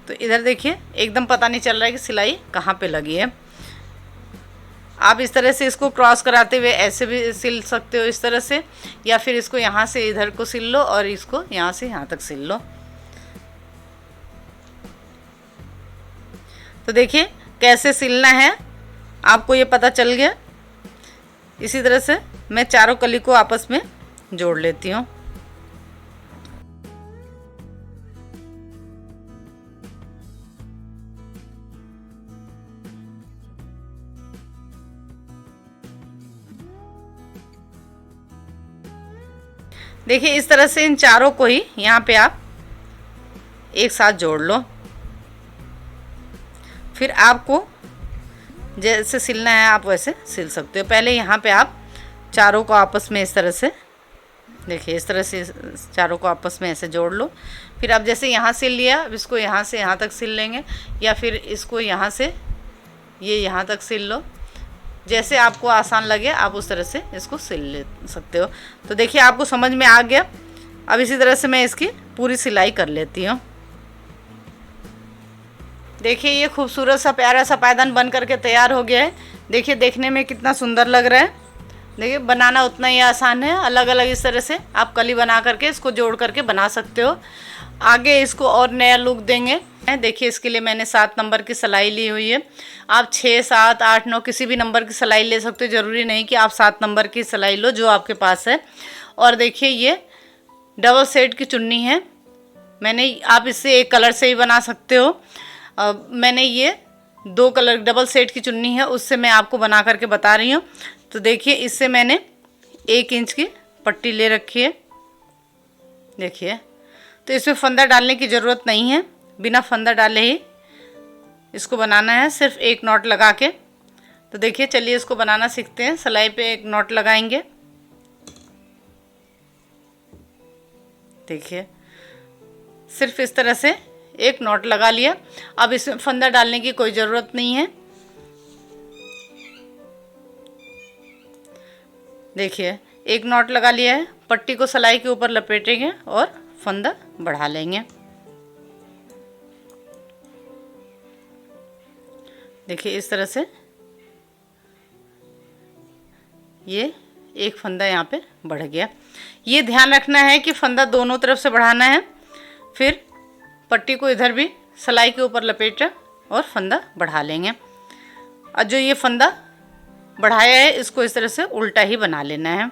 तो इधर देखिए एकदम पता नहीं चल रहा है कि सिलाई कहाँ पे लगी है। आप इस तरह से इसको क्रॉस कराते हुए ऐसे भी सिल सकते हो इस तरह से, या फिर इसको यहाँ से इधर को सिल लो और इसको यहाँ से यहाँ तक सिल लो। तो देखिए कैसे सिलना है आपको ये पता चल गया। इसी तरह से मैं चारों कली को आपस में जोड़ लेती हूँ। देखिए इस तरह से इन चारों को ही यहाँ पे आप एक साथ जोड़ लो। फिर आपको जैसे सिलना है आप वैसे सिल सकते हो। पहले यहाँ पे आप चारों को आपस में इस तरह से, देखिए इस तरह से चारों को आपस में ऐसे जोड़ लो। फिर अब जैसे यहाँ सिल लिया, अब इसको यहाँ से यहाँ तक सिल लेंगे, या फिर इसको यहाँ से ये यहाँ तक सिल लो। जैसे आपको आसान लगे आप उस तरह से इसको सिल ले सकते हो। तो देखिए आपको समझ में आ गया। अब इसी तरह से मैं इसकी पूरी सिलाई कर लेती हूँ। देखिए ये खूबसूरत सा प्यारा सा पायदान बन करके तैयार हो गया है। देखिए देखने में कितना सुंदर लग रहा है। देखिए बनाना उतना ही आसान है। अलग अलग इस तरह से आप कली बना करके इसको जोड़ करके बना सकते हो। आगे इसको और नया लुक देंगे। देखिए इसके लिए मैंने 7 नंबर की सिलाई ली हुई है। आप 6, 7, 8, 9 किसी भी नंबर की सिलाई ले सकते हो। ज़रूरी नहीं कि आप 7 नंबर की सिलाई लो, जो आपके पास है। और देखिए ये डबल सेट की चुन्नी है। आप इससे एक कलर से ही बना सकते हो। मैंने ये 2 कलर डबल सेट की चुन्नी है, उससे मैं आपको बना करके बता रही हूँ। तो देखिए इससे मैंने 1 इंच की पट्टी ले रखी है। देखिए तो इसमें फंदा डालने की ज़रूरत नहीं है, बिना फंदा डाले ही इसको बनाना है सिर्फ एक नॉट लगा के। तो देखिए चलिए इसको बनाना सीखते हैं। सिलाई पे एक नॉट लगाएंगे। देखिए सिर्फ इस तरह से एक नॉट लगा लिया। अब इसमें फंदा डालने की कोई ज़रूरत नहीं है। देखिए एक नॉट लगा लिया है। पट्टी को सिलाई के ऊपर लपेटेंगे और फंदा बढ़ा लेंगे। देखिए इस तरह से ये एक फंदा यहाँ पे बढ़ गया। ये ध्यान रखना है कि फंदा दोनों तरफ से बढ़ाना है। फिर पट्टी को इधर भी सिलाई के ऊपर लपेटें और फंदा बढ़ा लेंगे। और जो ये फंदा बढ़ाया है इसको इस तरह से उल्टा ही बना लेना है।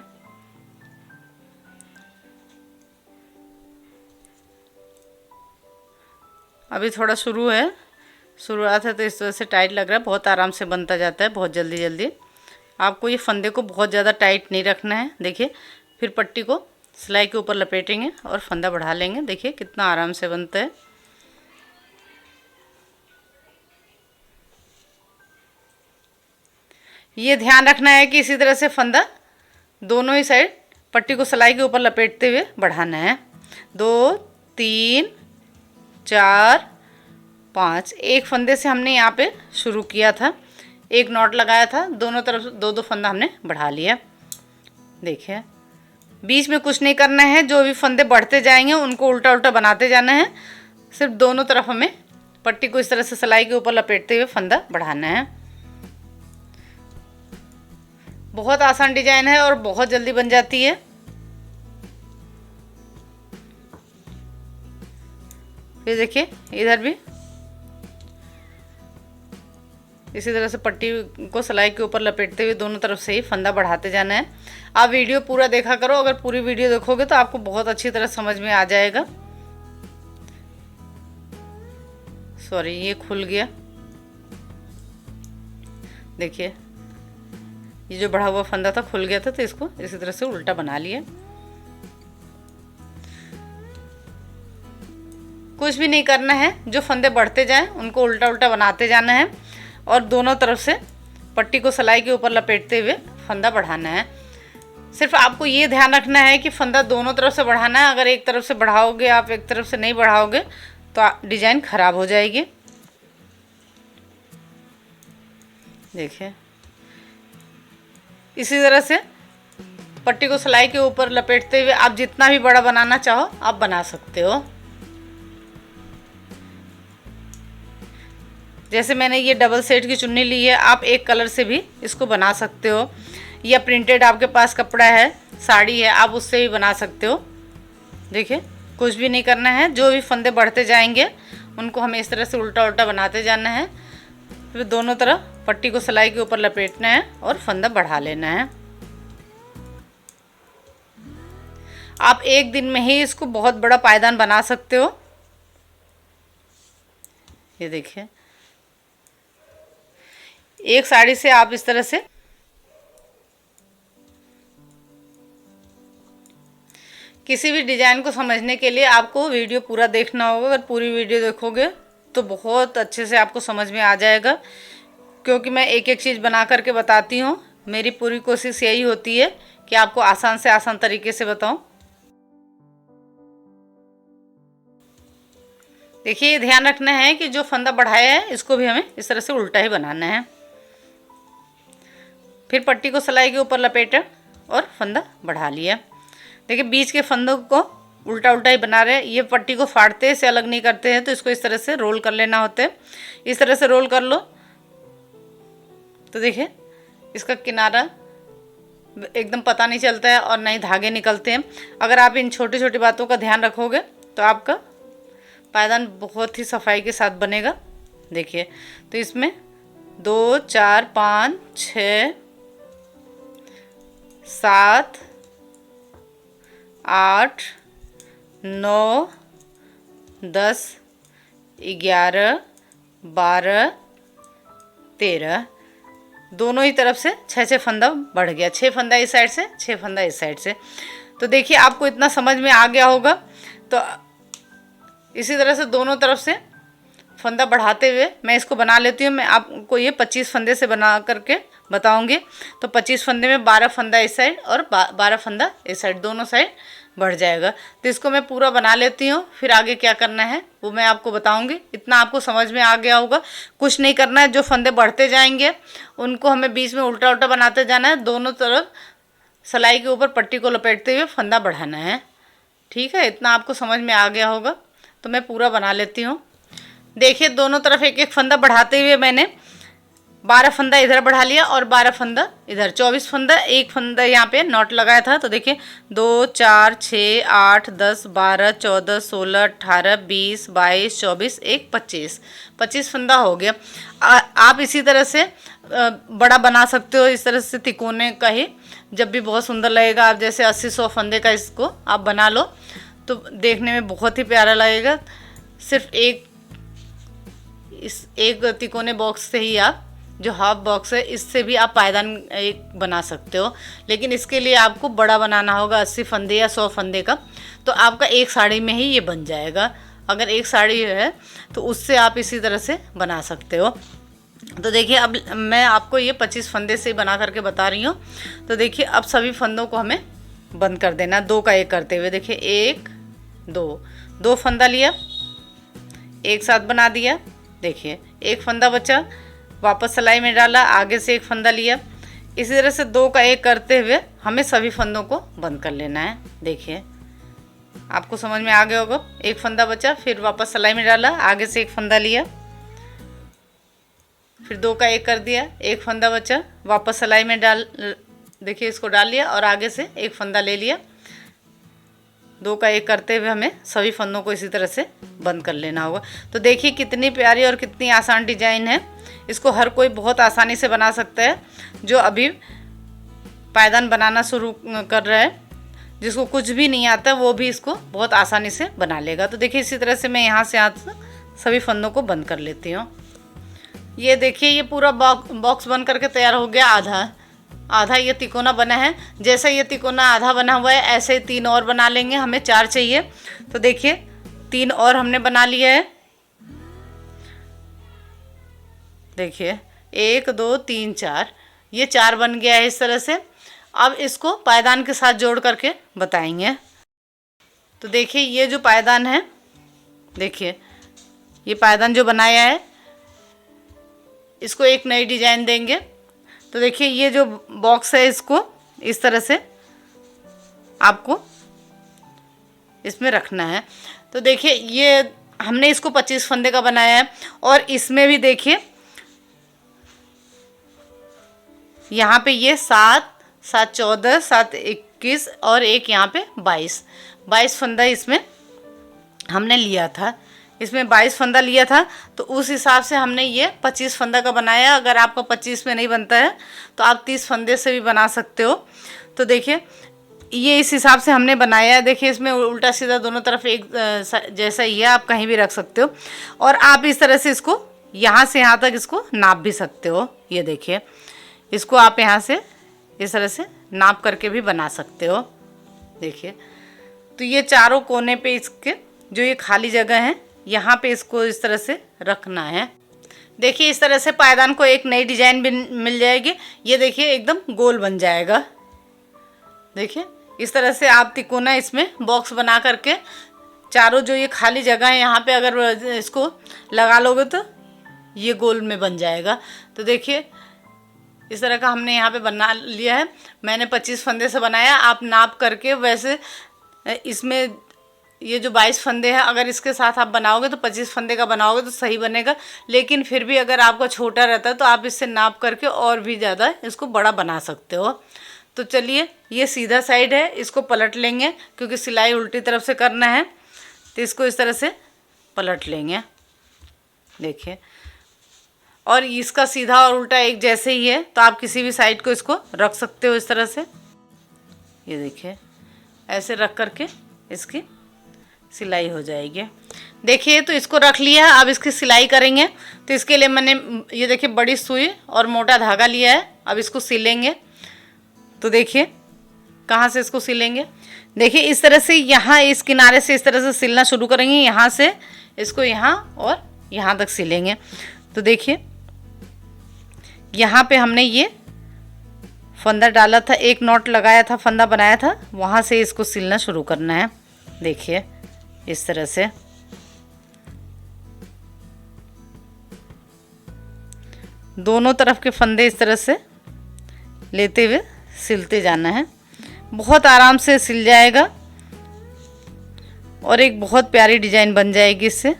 अभी थोड़ा शुरुआत है तो इस तरह से टाइट लग रहा है। बहुत आराम से बनता जाता है, बहुत जल्दी जल्दी। आपको ये फंदे को बहुत ज़्यादा टाइट नहीं रखना है। देखिए फिर पट्टी को सिलाई के ऊपर लपेटेंगे और फंदा बढ़ा लेंगे। देखिए कितना आराम से बनता है। ये ध्यान रखना है कि इसी तरह से फंदा दोनों ही साइड पट्टी को सिलाई के ऊपर लपेटते हुए बढ़ाना है। 2 3 4 5 एक फंदे से हमने यहाँ पे शुरू किया था, एक नॉट लगाया था, दोनों तरफ दो दो फंदा हमने बढ़ा लिया। देखिए बीच में कुछ नहीं करना है। जो भी फंदे बढ़ते जाएंगे उनको उल्टा उल्टा बनाते जाना है। सिर्फ दोनों तरफ हमें पट्टी को इस तरह से सिलाई के ऊपर लपेटते हुए फंदा बढ़ाना है। बहुत आसान डिजाइन है और बहुत जल्दी बन जाती है। फिर देखिए इधर भी इसी तरह से पट्टी को सिलाई के ऊपर लपेटते हुए दोनों तरफ से ही फंदा बढ़ाते जाना है। आप वीडियो पूरा देखा करो। अगर पूरी वीडियो देखोगे तो आपको बहुत अच्छी तरह समझ में आ जाएगा। सॉरी ये खुल गया। देखिए ये जो बढ़ा हुआ फंदा था खुल गया था, तो इसको इसी तरह से उल्टा बना लिया। कुछ भी नहीं करना है। जो फंदे बढ़ते जाएं उनको उल्टा उल्टा बनाते जाना है और दोनों तरफ से पट्टी को सिलाई के ऊपर लपेटते हुए फंदा बढ़ाना है। सिर्फ आपको ये ध्यान रखना है कि फंदा दोनों तरफ से बढ़ाना है। अगर एक तरफ से बढ़ाओगे, आप एक तरफ से नहीं बढ़ाओगे तो डिजाइन खराब हो जाएगी। देखिए इसी तरह से पट्टी को सिलाई के ऊपर लपेटते हुए आप जितना भी बड़ा बनाना चाहो आप बना सकते हो। जैसे मैंने ये डबल सेट की चुन्नी ली है, आप एक कलर से भी इसको बना सकते हो, या प्रिंटेड आपके पास कपड़ा है, साड़ी है, आप उससे भी बना सकते हो। देखिए कुछ भी नहीं करना है। जो भी फंदे बढ़ते जाएंगे उनको हमें इस तरह से उल्टा उल्टा बनाते जाना है। फिर दोनों तरफ पट्टी को सिलाई के ऊपर लपेटना है और फंदा बढ़ा लेना है। आप एक दिन में ही इसको बहुत बड़ा पायदान बना सकते हो। ये देखिए एक साड़ी से आप इस तरह से किसी भी डिजाइन को समझने के लिए आपको वीडियो पूरा देखना होगा। अगर पूरी वीडियो देखोगे तो बहुत अच्छे से आपको समझ में आ जाएगा, क्योंकि मैं एक एक चीज़ बना करके बताती हूँ। मेरी पूरी कोशिश यही होती है कि आपको आसान से आसान तरीके से बताऊँ। देखिए ये ध्यान रखना है कि जो फंदा बढ़ाया है इसको भी हमें इस तरह से उल्टा ही बनाना है। फिर पट्टी को सिलाई के ऊपर लपेटा और फंदा बढ़ा लिया। देखिए बीच के फंदों को उल्टा उल्टा ही बना रहे हैं। ये पट्टी को फाड़ते से अलग नहीं करते हैं, तो इसको इस तरह से रोल कर लेना होता है। इस तरह से रोल कर लो तो देखिए इसका किनारा एकदम पता नहीं चलता है और नहीं धागे निकलते हैं। अगर आप इन छोटी छोटी बातों का ध्यान रखोगे तो आपका पायदान बहुत ही सफाई के साथ बनेगा। देखिए तो इसमें 2 4 5 6 7 8 9 10 11 12 13 दोनों ही तरफ से 6 फंदा बढ़ गया। 6 फंदा इस साइड से, 6 फंदा इस साइड से। तो देखिए आपको इतना समझ में आ गया होगा। तो इसी तरह से दोनों तरफ से फंदा बढ़ाते हुए मैं इसको बना लेती हूँ। मैं आपको ये 25 फंदे से बना करके बताऊंगी। तो 25 फंदे में 12 फंदा इस साइड और 12 फंदा इस साइड, दोनों साइड बढ़ जाएगा। तो इसको मैं पूरा बना लेती हूँ, फिर आगे क्या करना है वो मैं आपको बताऊंगी। इतना आपको समझ में आ गया होगा। कुछ नहीं करना है, जो फंदे बढ़ते जाएंगे उनको हमें बीच में उल्टा उल्टा बनाते जाना है। दोनों तरफ सिलाई के ऊपर पट्टी को लपेटते हुए फंदा बढ़ाना है। ठीक है, इतना आपको समझ में आ गया होगा। तो मैं पूरा बना लेती हूँ। देखिए दोनों तरफ एक एक फंदा बढ़ाते हुए मैंने 12 फंदा इधर बढ़ा लिया और 12 फंदा इधर, 24 फंदा। एक फंदा यहाँ पे नॉट लगाया था। तो देखिए 2 4 6 8 10 12 14 16 18 20 22 24 1 25 फंदा हो गया। आप इसी तरह से बड़ा बना सकते हो, इस तरह से तिकोने का ही, जब भी बहुत सुंदर लगेगा। आप जैसे 80-100 फंदे का इसको आप बना लो तो देखने में बहुत ही प्यारा लगेगा। सिर्फ एक तिकोने बॉक्स से ही आप, जो हाफ बॉक्स है, इससे भी आप पायदान एक बना सकते हो। लेकिन इसके लिए आपको बड़ा बनाना होगा, 80 फंदे या 100 फंदे का। तो आपका एक साड़ी में ही ये बन जाएगा। अगर एक साड़ी है तो उससे आप इसी तरह से बना सकते हो। तो देखिए अब मैं आपको ये 25 फंदे से बना करके बता रही हूँ। तो देखिए अब सभी फंदों को हमें बंद कर देना, 2 का 1 करते हुए। देखिए 1 2 फंदा लिया, एक साथ बना दिया। देखिए एक फंदा बचा, वापस सिलाई में डाला, आगे से एक फंदा लिया। इसी तरह से 2 का 1 करते हुए हमें सभी फंदों को बंद कर लेना है। देखिए आपको समझ में आ गया होगा। एक फंदा बचा, फिर वापस सिलाई में डाला, आगे से एक फंदा लिया, फिर 2 का 1 कर दिया, एक फंदा बचा, वापस सिलाई में डाल, देखिए इसको डाल लिया और आगे से एक फंदा ले लिया। 2 का 1 करते हुए हमें सभी फंदों को इसी तरह से बंद कर लेना होगा। तो देखिए कितनी प्यारी और कितनी आसान डिजाइन है। इसको हर कोई बहुत आसानी से बना सकता है, जो अभी पायदान बनाना शुरू कर रहा है। जिसको कुछ भी नहीं आता वो भी इसको बहुत आसानी से बना लेगा। तो देखिए इसी तरह से मैं यहाँ से सभी फंदों को बंद कर लेती हूँ। ये देखिए ये पूरा बॉक्स बन करके तैयार हो गया। आधा ये तिकोना बना है। जैसे ये तिकोना आधा बना हुआ है, ऐसे ही 3 और बना लेंगे। हमें 4 चाहिए, तो देखिए 3 और हमने बना लिया है। देखिए 1 2 3 4, ये 4 बन गया है इस तरह से। अब इसको पायदान के साथ जोड़ करके बताएंगे। तो देखिए ये जो पायदान है, देखिए ये पायदान जो बनाया है, इसको एक नई डिजाइन देंगे। तो देखिए ये जो बॉक्स है, इसको इस तरह से आपको इसमें रखना है। तो देखिए ये हमने इसको 25 फंदे का बनाया है। और इसमें भी देखिए यहाँ पे ये 7 7 14 7 21 और एक यहाँ पे 22 फंदा इसमें हमने लिया था। इसमें 22 फंदा लिया था, तो उस हिसाब से हमने ये 25 फंदा का बनाया। अगर आपका 25 में नहीं बनता है तो आप 30 फंदे से भी बना सकते हो। तो देखिए ये इस हिसाब से हमने बनाया है। देखिए इसमें उल्टा सीधा दोनों तरफ एक जैसा ही है, आप कहीं भी रख सकते हो। और आप इस तरह से इसको यहाँ से यहाँ तक इसको नाप भी सकते हो। ये देखिए इसको आप यहाँ से इस तरह से नाप करके भी बना सकते हो। देखिए तो ये चारों कोने पे इसके जो ये खाली जगह है, यहाँ पे इसको इस तरह से रखना है। देखिए इस तरह से पायदान को एक नई डिजाइन भी मिल जाएगी। ये देखिए एकदम गोल बन जाएगा। देखिए इस तरह से आप तिकोना इसमें बॉक्स बना करके चारों जो ये खाली जगह है यहाँ पे अगर इसको लगा लोगे तो ये गोल में बन जाएगा। तो देखिए इस तरह का हमने यहाँ पे बना लिया है। मैंने 25 फंदे से बनाया। आप नाप करके, वैसे इसमें ये जो 22 फंदे हैं, अगर इसके साथ आप बनाओगे तो 25 फंदे का बनाओगे तो सही बनेगा। लेकिन फिर भी अगर आपका छोटा रहता है तो आप इससे नाप करके और भी ज़्यादा इसको बड़ा बना सकते हो। तो चलिए ये सीधा साइड है, इसको पलट लेंगे क्योंकि सिलाई उल्टी तरफ से करना है। तो इसको इस तरह से पलट लेंगे। देखिए और इसका सीधा और उल्टा एक जैसे ही है, तो आप किसी भी साइड को इसको रख सकते हो इस तरह से। ये देखिए ऐसे रख करके इसकी सिलाई हो जाएगी। देखिए तो इसको रख लिया। अब इसकी सिलाई करेंगे। तो इसके लिए मैंने ये देखिए बड़ी सुई और मोटा धागा लिया है। अब इसको सिलेंगे। तो देखिए कहाँ से इसको सिलेंगे। देखिए इस तरह से यहाँ इस किनारे से इस तरह से सिलना शुरू करेंगे। यहाँ से इसको यहाँ और यहाँ तक सिलेंगे। तो देखिए यहाँ पे हमने ये फंदा डाला था, एक नॉट लगाया था, फंदा बनाया था, वहाँ से इसको सिलना शुरू करना है। देखिए इस तरह से दोनों तरफ के फंदे इस तरह से लेते हुए सिलते जाना है। बहुत आराम से सिल जाएगा और एक बहुत प्यारी डिजाइन बन जाएगी इससे।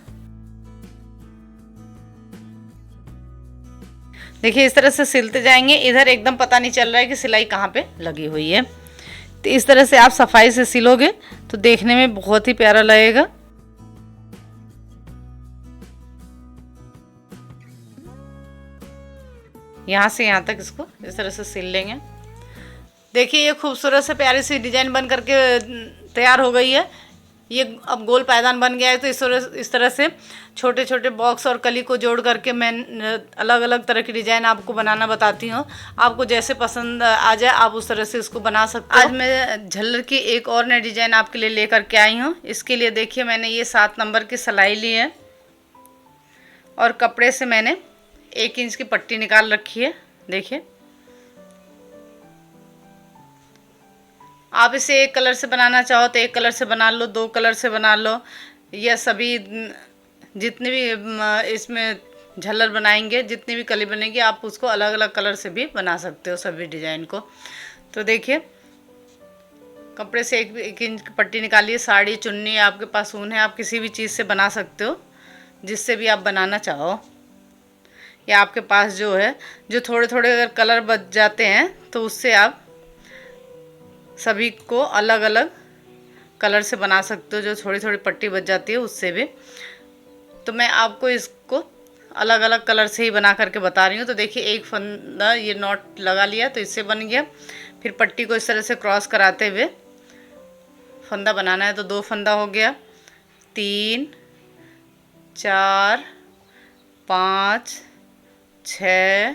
देखिए इस तरह से सिलते जाएंगे, इधर एकदम पता नहीं चल रहा है कि सिलाई कहाँ पे लगी हुई है। तो इस तरह से आप सफाई से सिलोगे तो देखने में बहुत ही प्यारा लगेगा। यहाँ से यहाँ तक इसको इस तरह से सिल लेंगे। देखिए ये खूबसूरत से प्यारी सी डिजाइन बन करके तैयार हो गई है। ये अब गोल पायदान बन गया है। तो इस तरह से छोटे छोटे बॉक्स और कली को जोड़ करके मैं अलग अलग तरह की डिज़ाइन आपको बनाना बताती हूँ। आपको जैसे पसंद आ जाए आप उस तरह से इसको बना सकते हो। आज मैं झल्लर की एक और नई डिज़ाइन आपके लिए लेकर के आई हूँ। इसके लिए देखिए मैंने ये 7 नंबर की सिलाई ली है और कपड़े से मैंने 1 इंच की पट्टी निकाल रखी है। देखिए आप इसे एक कलर से बनाना चाहो तो एक कलर से बना लो, 2 कलर से बना लो, या सभी जितने भी इसमें झल्लर बनाएंगे, जितनी भी कली बनेगी आप उसको अलग अलग कलर से भी बना सकते हो सभी डिजाइन को। तो देखिए कपड़े से 1 इंच की पट्टी निकालिए। साड़ी, चुन्नी, आपके पास ऊन है, आप किसी भी चीज़ से बना सकते हो जिससे भी आप बनाना चाहो। या आपके पास जो है जो थोड़े थोड़े अगर कलर बच जाते हैं तो उससे आप सभी को अलग अलग कलर से बना सकते हो। जो थोड़ी थोड़ी पट्टी बच जाती है उससे भी। तो मैं आपको इसको अलग अलग कलर से ही बना करके बता रही हूँ। तो देखिए एक फंदा ये नॉट लगा लिया तो इससे बन गया। फिर पट्टी को इस तरह से क्रॉस कराते हुए फंदा बनाना है। तो 2 फंदा हो गया, 3, 4, 5, 6,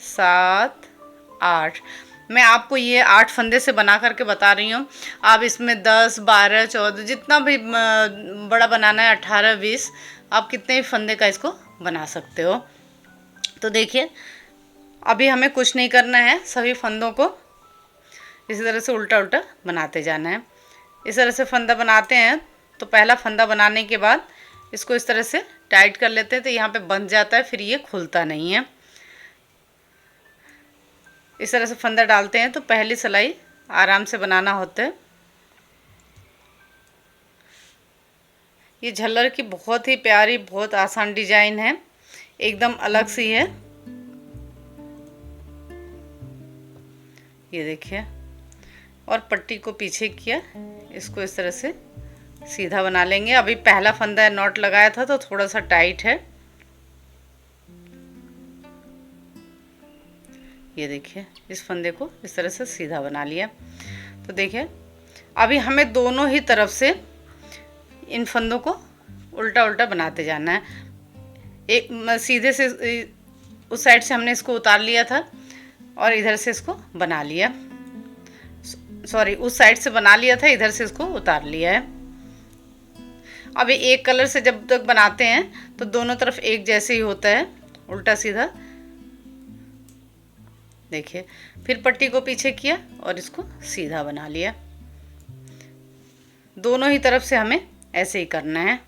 7, 8। मैं आपको ये 8 फंदे से बना करके बता रही हूँ। आप इसमें 10, 12, 14 जितना भी बड़ा बनाना है, 18, 20 आप कितने भी फंदे का इसको बना सकते हो। तो देखिए अभी हमें कुछ नहीं करना है, सभी फंदों को इसी तरह से उल्टा उल्टा बनाते जाना है। इस तरह से फंदा बनाते हैं तो पहला फंदा बनाने के बाद इसको इस तरह से टाइट कर लेते हैं तो यहाँ पे बंध जाता है, फिर ये खुलता नहीं है। इस तरह से फंदा डालते हैं तो पहली सिलाई आराम से बनाना होता है। ये झल्लर की बहुत ही प्यारी, बहुत आसान डिजाइन है, एकदम अलग सी है। ये देखिए, और पट्टी को पीछे किया, इसको इस तरह से सीधा बना लेंगे। अभी पहला फंदा नॉट लगाया था तो थोड़ा सा टाइट है। ये देखिए इस फंदे को इस तरह से सीधा बना लिया। तो देखिए अभी हमें दोनों ही तरफ से इन फंदों को उल्टा उल्टा बनाते जाना है। एक सीधे से उस साइड से हमने इसको उतार लिया था और इधर से इसको बना लिया, सॉरी उस साइड से बना लिया था, इधर से इसको उतार लिया है। अभी एक कलर से जब तक बनाते हैं तो दोनों तरफ एक जैसे ही होता है, उल्टा सीधा। देखिए फिर पट्टी को पीछे किया और इसको सीधा बना लिया। दोनों ही तरफ से हमें ऐसे ही करना है।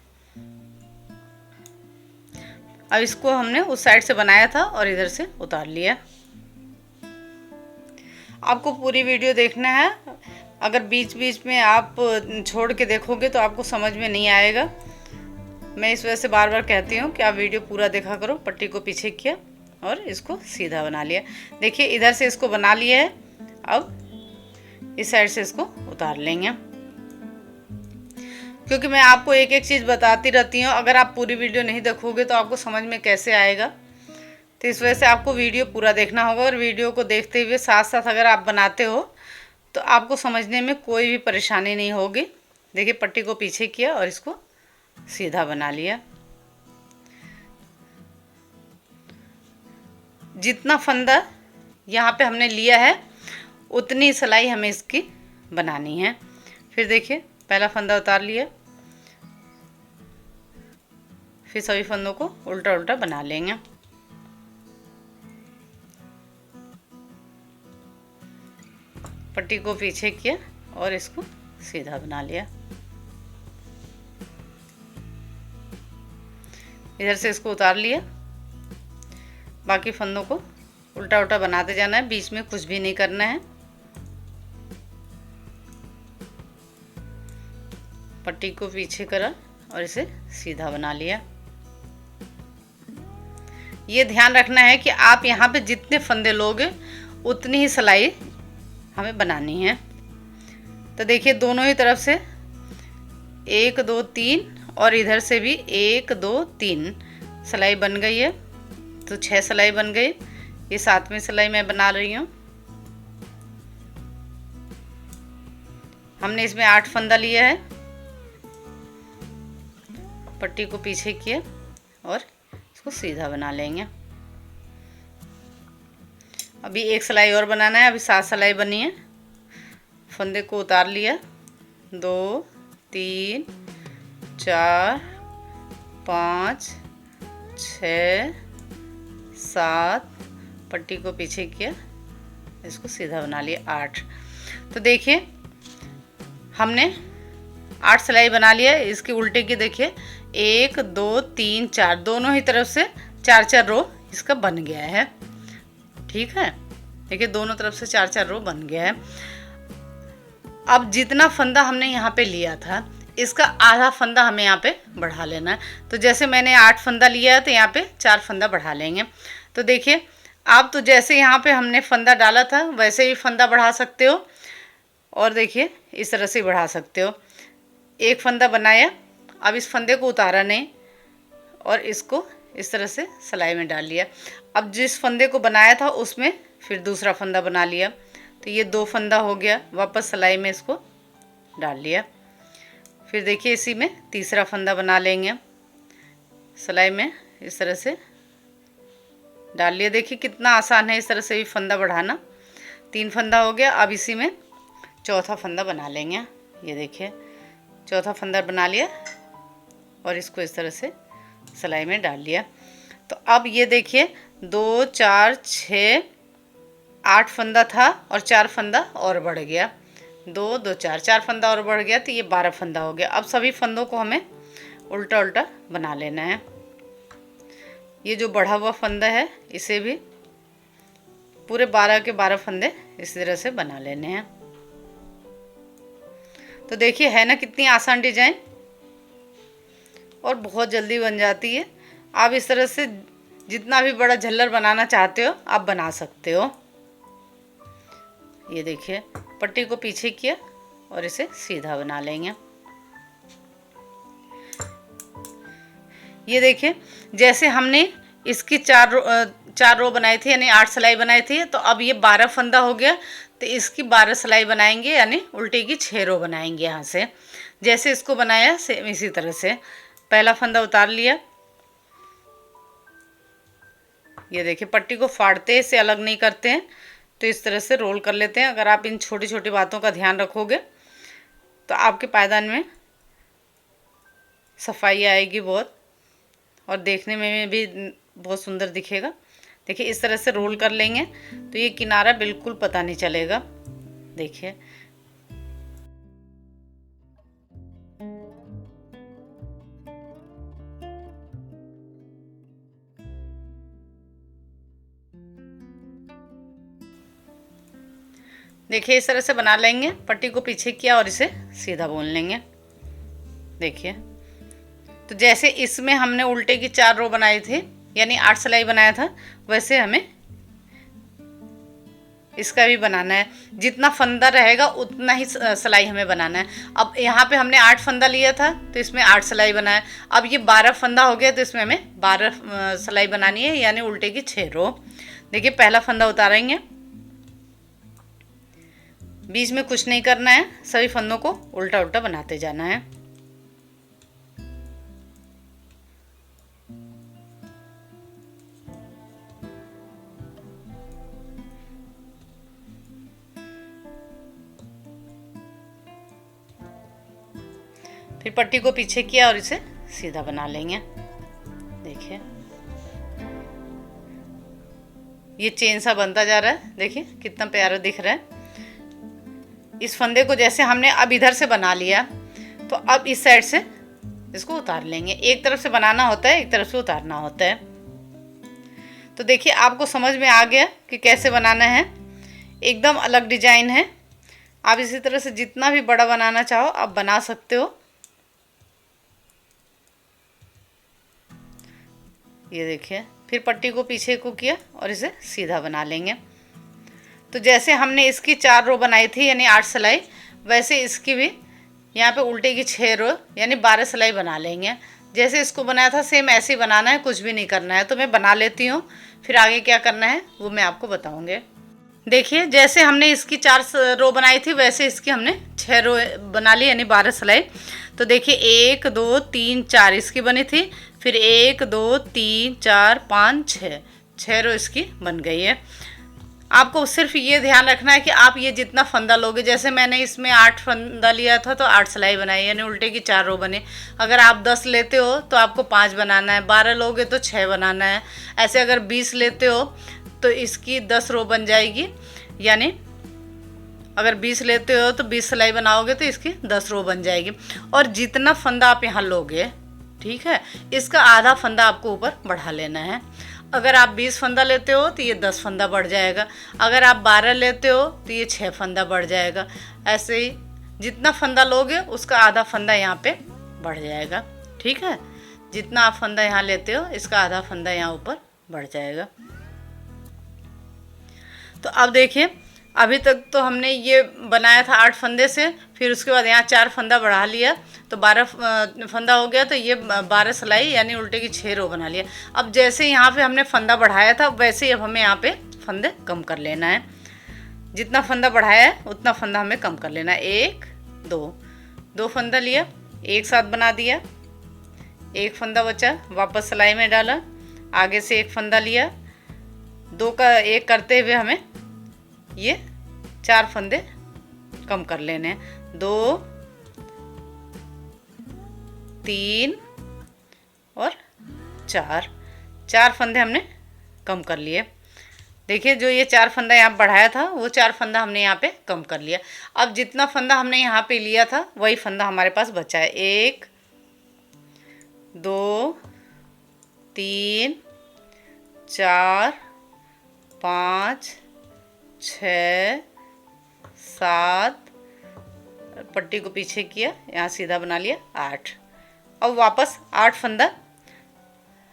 अब इसको हमने उस साइड से बनाया था और इधर से उतार लिया। आपको पूरी वीडियो देखना है, अगर बीच बीच में आप छोड़ के देखोगे तो आपको समझ में नहीं आएगा। मैं इस वजह से बार बार कहती हूँ कि आप वीडियो पूरा देखा करो। पट्टी को पीछे किया और इसको सीधा बना लिया। देखिए इधर से इसको बना लिया है, अब इस साइड से इसको उतार लेंगे। क्योंकि मैं आपको एक एक चीज़ बताती रहती हूँ, अगर आप पूरी वीडियो नहीं देखोगे तो आपको समझ में कैसे आएगा। तो इस वजह से आपको वीडियो पूरा देखना होगा और वीडियो को देखते हुए साथ साथ अगर आप बनाते हो तो आपको समझने में कोई भी परेशानी नहीं होगी। देखिए पट्टी को पीछे किया और इसको सीधा बना लिया। जितना फंदा यहाँ पे हमने लिया है उतनी सिलाई हमें इसकी बनानी है। फिर देखिए पहला फंदा उतार लिया, फिर सभी फंदों को उल्टा उल्टा बना लेंगे। पट्टी को पीछे किया और इसको सीधा बना लिया। इधर से इसको उतार लिया। बाकी फंदों को उल्टा उल्टा बनाते जाना है, बीच में कुछ भी नहीं करना है। पट्टी को पीछे करा और इसे सीधा बना लिया। ये ध्यान रखना है कि आप यहाँ पे जितने फंदे लोगे उतनी ही सिलाई हमें बनानी है। तो देखिए दोनों ही तरफ से 1 2 3 और इधर से भी 1 2 3 सिलाई बन गई है। तो 6 सिलाई बन गई। ये 7वीं सिलाई मैं बना रही हूँ। हमने इसमें 8 फंदा लिया है। पट्टी को पीछे किया और इसको सीधा बना लेंगे। अभी एक सिलाई और बनाना है। अभी 7 सिलाई बनी है। फंदे को उतार लिया। 2 3 4 5 6 7, पट्टी को पीछे किया, इसको सीधा बना लिया। 8। तो देखिए हमने 8 सिलाई बना लिया। इसके उल्टे की देखिए 1 2 3 4 दोनों ही तरफ से 4 रो इसका बन गया है। ठीक है, देखिए दोनों तरफ से 4 रो बन गया है। अब जितना फंदा हमने यहाँ पे लिया था इसका आधा फंदा हमें यहाँ पे बढ़ा लेना है। तो जैसे मैंने 8 फंदा लिया है तो यहाँ पे 4 फंदा बढ़ा लेंगे। तो देखिए आप तो जैसे यहाँ पे हमने फंदा डाला था वैसे ही फंदा बढ़ा सकते हो और देखिए इस तरह से बढ़ा सकते हो। एक फंदा बनाया, अब इस फंदे को उतारा नहीं और इसको इस तरह से सिलाई में डाल लिया। अब जिस फंदे को बनाया था उसमें फिर दूसरा फंदा बना लिया। तो ये 2 फंदा हो गया। वापस सिलाई में इसको डाल लिया। फिर देखिए इसी में तीसरा फंदा बना लेंगे। सिलाई में इस तरह से डाल लिया। देखिए कितना आसान है इस तरह से भी फंदा बढ़ाना। 3 फंदा हो गया। अब इसी में चौथा फंदा बना लेंगे। ये देखिए चौथा फंदा बना लिया और इसको इस तरह से सिलाई में डाल लिया। तो अब ये देखिए 2 4 6 8 फंदा था और 4 फंदा और बढ़ गया। 2 2 4 फंदा और बढ़ गया तो ये 12 फंदा हो गया। अब सभी फंदों को हमें उल्टा उल्टा बना लेना है। ये जो बढ़ा हुआ फंदा है इसे भी पूरे 12 के 12 फंदे इस तरह से बना लेने हैं। तो देखिए है ना कितनी आसान डिजाइन और बहुत जल्दी बन जाती है। आप इस तरह से जितना भी बड़ा झल्लर बनाना चाहते हो आप बना सकते हो। ये देखिए पट्टी को पीछे किया और इसे सीधा बना लेंगे। ये देखिए जैसे हमने इसकी 4 रो बनाई थी यानी 8 सिलाई बनाई थी, तो अब ये 12 फंदा हो गया। तो इसकी 12 सिलाई बनाएंगे यानी उल्टे की 6 रो बनाएंगे। यहाँ से जैसे इसको बनाया सेम इसी तरह से पहला फंदा उतार लिया। ये देखिए पट्टी को फाड़ते से अलग नहीं करते हैं, तो इस तरह से रोल कर लेते हैं। अगर आप इन छोटी छोटी बातों का ध्यान रखोगे तो आपके पायदान में सफाई आएगी बहुत और देखने में भी बहुत सुंदर दिखेगा। देखिए इस तरह से रोल कर लेंगे तो ये किनारा बिल्कुल पता नहीं चलेगा। देखिए देखिए इस तरह से बना लेंगे। पट्टी को पीछे किया और इसे सीधा बुन लेंगे। देखिए तो जैसे इसमें हमने उल्टे की 4 रो बनाई थी यानी 8 सिलाई बनाया था, वैसे हमें इसका भी बनाना है। जितना फंदा रहेगा उतना ही सिलाई हमें बनाना है। अब यहाँ पे हमने 8 फंदा लिया था तो इसमें 8 सिलाई बनाया। अब ये 12 फंदा हो गया तो इसमें हमें 12 सिलाई बनानी है यानी उल्टे की 6 रो। देखिए पहला फंदा उतारेंगे, बीच में कुछ नहीं करना है, सभी फंदों को उल्टा उल्टा बनाते जाना है। फिर पट्टी को पीछे किया और इसे सीधा बना लेंगे। ये चेन सा बनता जा रहा है, देखिए कितना प्यारा दिख रहा है। इस फंदे को जैसे हमने अब इधर से बना लिया, तो अब इस साइड से इसको उतार लेंगे। एक तरफ से बनाना होता है, एक तरफ से उतारना होता है। तो देखिए आपको समझ में आ गया कि कैसे बनाना है। एकदम अलग डिजाइन है। आप इसी तरह से जितना भी बड़ा बनाना चाहो आप बना सकते हो। ये देखिए, फिर पट्टी को पीछे को किया और इसे सीधा बना लेंगे। तो जैसे हमने इसकी 4 रो बनाई थी यानी 8 सिलाई, वैसे इसकी भी यहाँ पे उल्टे की 6 रो यानी 12 सिलाई बना लेंगे। जैसे इसको बनाया था सेम ऐसे ही बनाना है, कुछ भी नहीं करना है। तो मैं बना लेती हूँ, फिर आगे क्या करना है वो मैं आपको बताऊँगी। देखिए जैसे हमने इसकी 4 रो बनाई थी वैसे इसकी हमने 6 रो बना ली यानी 12 सिलाई। तो देखिए 1 2 3 4 इसकी बनी थी, फिर 1 2 3 4 5 6 रो इसकी बन गई है। आपको सिर्फ ये ध्यान रखना है कि आप ये जितना फंदा लोगे, जैसे मैंने इसमें 8 फंदा लिया था तो 8 सिलाई बनाई यानी उल्टे की 4 रो बने। अगर आप 10 लेते हो तो आपको 5 बनाना है, 12 लोगे तो 6 बनाना है। ऐसे अगर 20 लेते हो तो इसकी 10 रो बन जाएगी, यानी अगर 20 लेते हो तो 20 सिलाई बनाओगे तो इसकी 10 रो बन जाएगी। और जितना फंदा आप यहाँ लोगे, ठीक है, इसका आधा फंदा आपको ऊपर बढ़ा लेना है। अगर आप 20 फंदा लेते हो तो ये 10 फंदा बढ़ जाएगा। अगर आप 12 लेते हो तो ये 6 फंदा बढ़ जाएगा। ऐसे ही जितना फंदा लोगे उसका आधा फंदा यहाँ पे बढ़ जाएगा, ठीक है। जितना आप फंदा यहाँ लेते हो इसका आधा फंदा यहाँ ऊपर बढ़ जाएगा। तो अब देखिए अभी तक तो हमने ये बनाया था 8 फंदे से, फिर उसके बाद यहाँ 4 फंदा बढ़ा लिया तो 12 फंदा हो गया। तो ये 12 सिलाई यानी उल्टे की 6 रो बना लिया। अब जैसे यहाँ पे हमने फंदा बढ़ाया था वैसे ही अब हमें यहाँ पे फंदे कम कर लेना है। जितना फंदा बढ़ाया है उतना फंदा हमें कम कर लेना है। 1 2 फंदा लिया, एक साथ बना दिया, एक फंदा बचा वापस सिलाई में डाला, आगे से एक फंदा लिया, 2 का 1 करते हुए हमें ये 4 फंदे कम कर लेने हैं। 2 3 और 4 फंदे हमने कम कर लिए। देखिए जो ये 4 फंदा यहाँ बढ़ाया था वो 4 फंदा हमने यहाँ पे कम कर लिया। अब जितना फंदा हमने यहाँ पे लिया था वही फंदा हमारे पास बचा है। 1 2 3 4 5 6 7, पट्टी को पीछे किया, यहाँ सीधा बना लिया 8। अब वापस 8 फंदा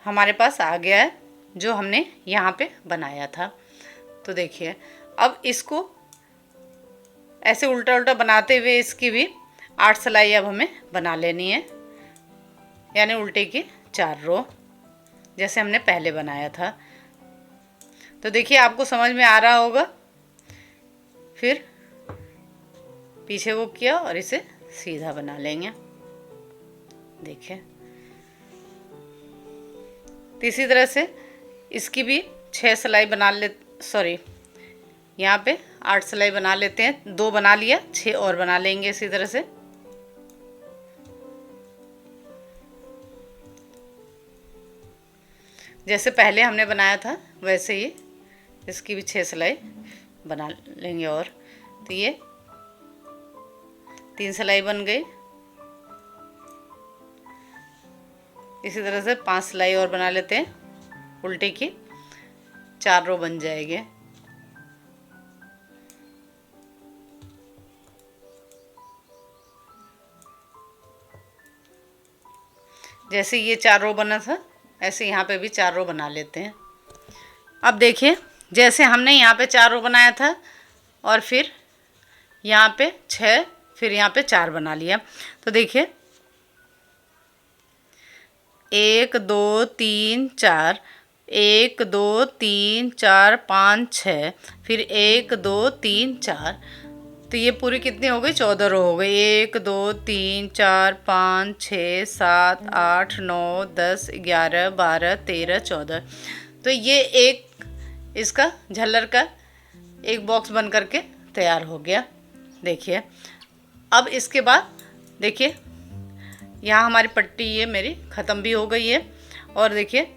हमारे पास आ गया है जो हमने यहाँ पे बनाया था। तो देखिए अब इसको ऐसे उल्टा उल्टा बनाते हुए इसकी भी 8 सिलाई अब हमें बना लेनी है, यानी उल्टे की 4 रो जैसे हमने पहले बनाया था। तो देखिए आपको समझ में आ रहा होगा। फिर पीछे को किया और इसे सीधा बना लेंगे। देखिए तो इसी तरह से इसकी भी 6 सिलाई बना ले, सॉरी यहाँ पे 8 सिलाई बना लेते हैं। 2 बना लिया, 6 और बना लेंगे इसी तरह से। जैसे पहले हमने बनाया था वैसे ही इसकी भी 6 सिलाई बना लेंगे। और तो ये 3 सिलाई बन गई। इसी तरह से 5 सिलाई और बना लेते हैं, उल्टे की 4 रो बन जाएंगे। जैसे ये 4 रो बना था ऐसे यहाँ पे भी 4 रो बना लेते हैं। अब देखिए जैसे हमने यहाँ पे 4 रो बनाया था और फिर यहाँ पे 6, फिर यहाँ पे 4 बना लिया। तो देखिए 1 2 3 4, 1 2 3 4 5 6, फिर 1 2 3 4। तो ये पूरी कितनी हो गई? 14 रो हो गई। 1 2 3 4 5 6 7 8 9 10 11 12 13 14। तो ये एक इसका झल्लर का एक बॉक्स बन करके तैयार हो गया। देखिए अब इसके बाद देखिए यहाँ हमारी पट्टी ये मेरी ख़त्म भी हो गई है। और देखिए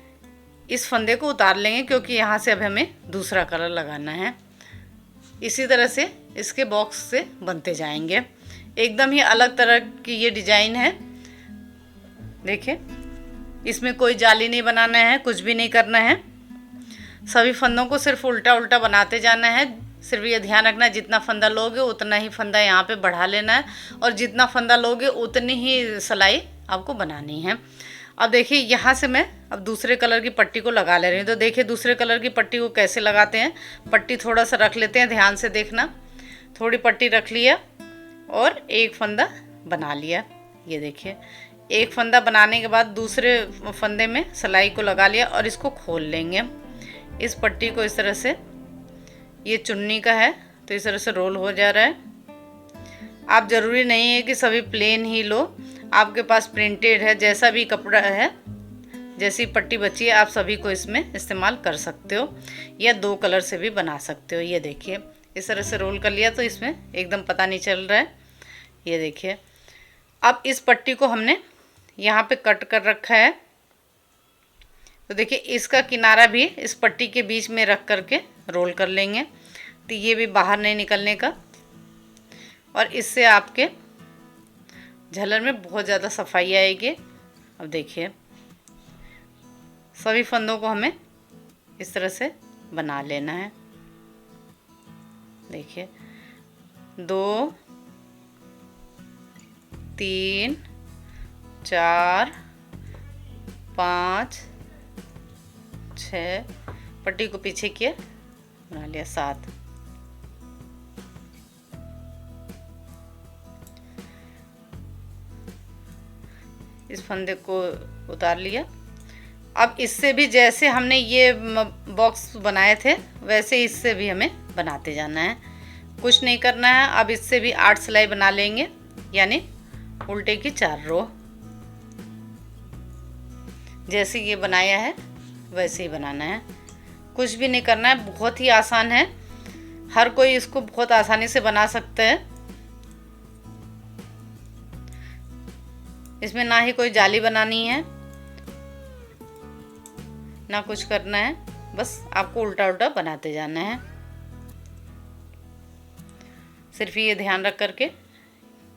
इस फंदे को उतार लेंगे क्योंकि यहाँ से अब हमें दूसरा कलर लगाना है। इसी तरह से इसके बॉक्स से बनते जाएंगे। एकदम ही अलग तरह की ये डिजाइन है। देखिए, इसमें कोई जाली नहीं बनाना है, कुछ भी नहीं करना है। सभी फंदों को सिर्फ उल्टा उल्टा बनाते जाना है। सिर्फ ये ध्यान रखना है जितना फंदा लोगे उतना ही फंदा यहाँ पे बढ़ा लेना है, और जितना फंदा लोगे उतनी ही सिलाई आपको बनानी है। अब देखिए, यहाँ से मैं अब दूसरे कलर की पट्टी को लगा ले रही हूँ। तो देखिए दूसरे कलर की पट्टी को कैसे लगाते हैं। पट्टी थोड़ा सा रख लेते हैं, ध्यान से देखना। थोड़ी पट्टी रख लिया और एक फंदा बना लिया। ये देखिए, एक फंदा बनाने के बाद दूसरे फंदे में सिलाई को लगा लिया और इसको खोल लेंगे। इस पट्टी को इस तरह से, ये चुन्नी का है तो इस तरह से रोल हो जा रहा है। आप ज़रूरी नहीं है कि सभी प्लेन ही लो, आपके पास प्रिंटेड है, जैसा भी कपड़ा है, जैसी पट्टी बची है आप सभी को इसमें इस्तेमाल कर सकते हो, या 2 कलर से भी बना सकते हो। ये देखिए, इस तरह से रोल कर लिया तो इसमें एकदम पता नहीं चल रहा है। ये देखिए, अब इस पट्टी को हमने यहाँ पे कट कर रखा है। तो देखिए, इसका किनारा भी इस पट्टी के बीच में रख करके रोल कर लेंगे, तो ये भी बाहर नहीं निकलने का, और इससे आपके झलर में बहुत ज़्यादा सफाई आएगी। अब देखिए, सभी फंदों को हमें इस तरह से बना लेना है। देखिए, 2 3 4 5 6, पट्टी को पीछे किया, बना लिया 7। इस फंदे को उतार लिया। अब इससे भी जैसे हमने ये बॉक्स बनाए थे वैसे इससे भी हमें बनाते जाना है, कुछ नहीं करना है। अब इससे भी 8 सिलाई बना लेंगे, यानी उल्टे की 4 रो। जैसे ये बनाया है वैसे ही बनाना है, कुछ भी नहीं करना है। बहुत ही आसान है, हर कोई इसको बहुत आसानी से बना सकता है। इसमें ना ही कोई जाली बनानी है, ना कुछ करना है, बस आपको उल्टा उल्टा बनाते जाना है। सिर्फ ये ध्यान रख करके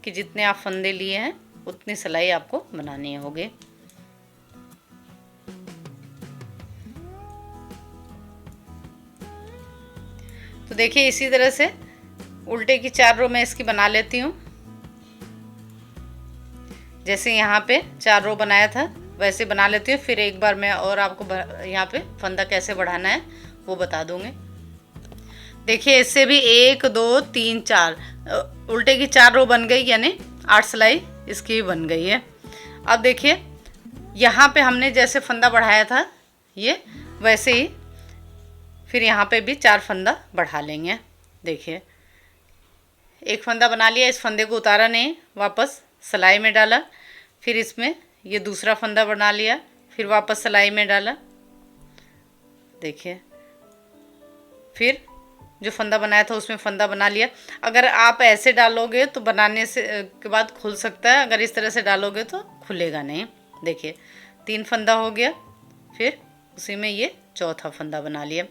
कि जितने आप फंदे लिए हैं उतनी सिलाई आपको बनानी होगी। तो देखिए, इसी तरह से उल्टे की 4 रो मैं इसकी बना लेती हूँ। जैसे यहाँ पे 4 रो बनाया था वैसे बना लेती हूँ। फिर एक बार मैं और आपको यहाँ पे फंदा कैसे बढ़ाना है वो बता दूँगी। देखिए, इससे भी 1 2 3 4 उल्टे की 4 रो बन गई, यानी 8 सिलाई इसकी भी बन गई है। अब देखिए, यहाँ पे हमने जैसे फंदा बढ़ाया था ये वैसे ही फिर यहाँ पे भी 4 फंदा बढ़ा लेंगे। देखिए, एक फंदा बना लिया, इस फंदे को उतारा नहीं, वापस सिलाई में डाला, फिर इसमें ये दूसरा फंदा बना लिया, फिर वापस सिलाई में डाला। देखिए, फिर जो फंदा बनाया था उसमें फंदा बना लिया। अगर आप ऐसे डालोगे तो बनाने से के बाद खुल सकता है, अगर इस तरह से डालोगे तो खुलेगा नहीं। देखिए, 3 फंदा हो गया, फिर उसी में ये चौथा फंदा बना लिया।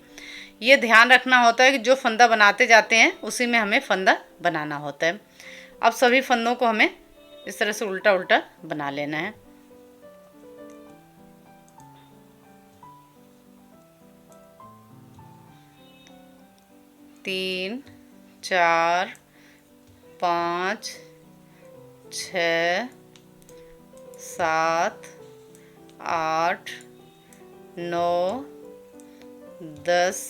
ये ध्यान रखना होता है कि जो फंदा बनाते जाते हैं उसी में हमें फंदा बनाना होता है। अब सभी फंदों को हमें इस तरह से उल्टा उल्टा बना लेना है। तीन, 4, 5, 6, 7, 8, 9, 10,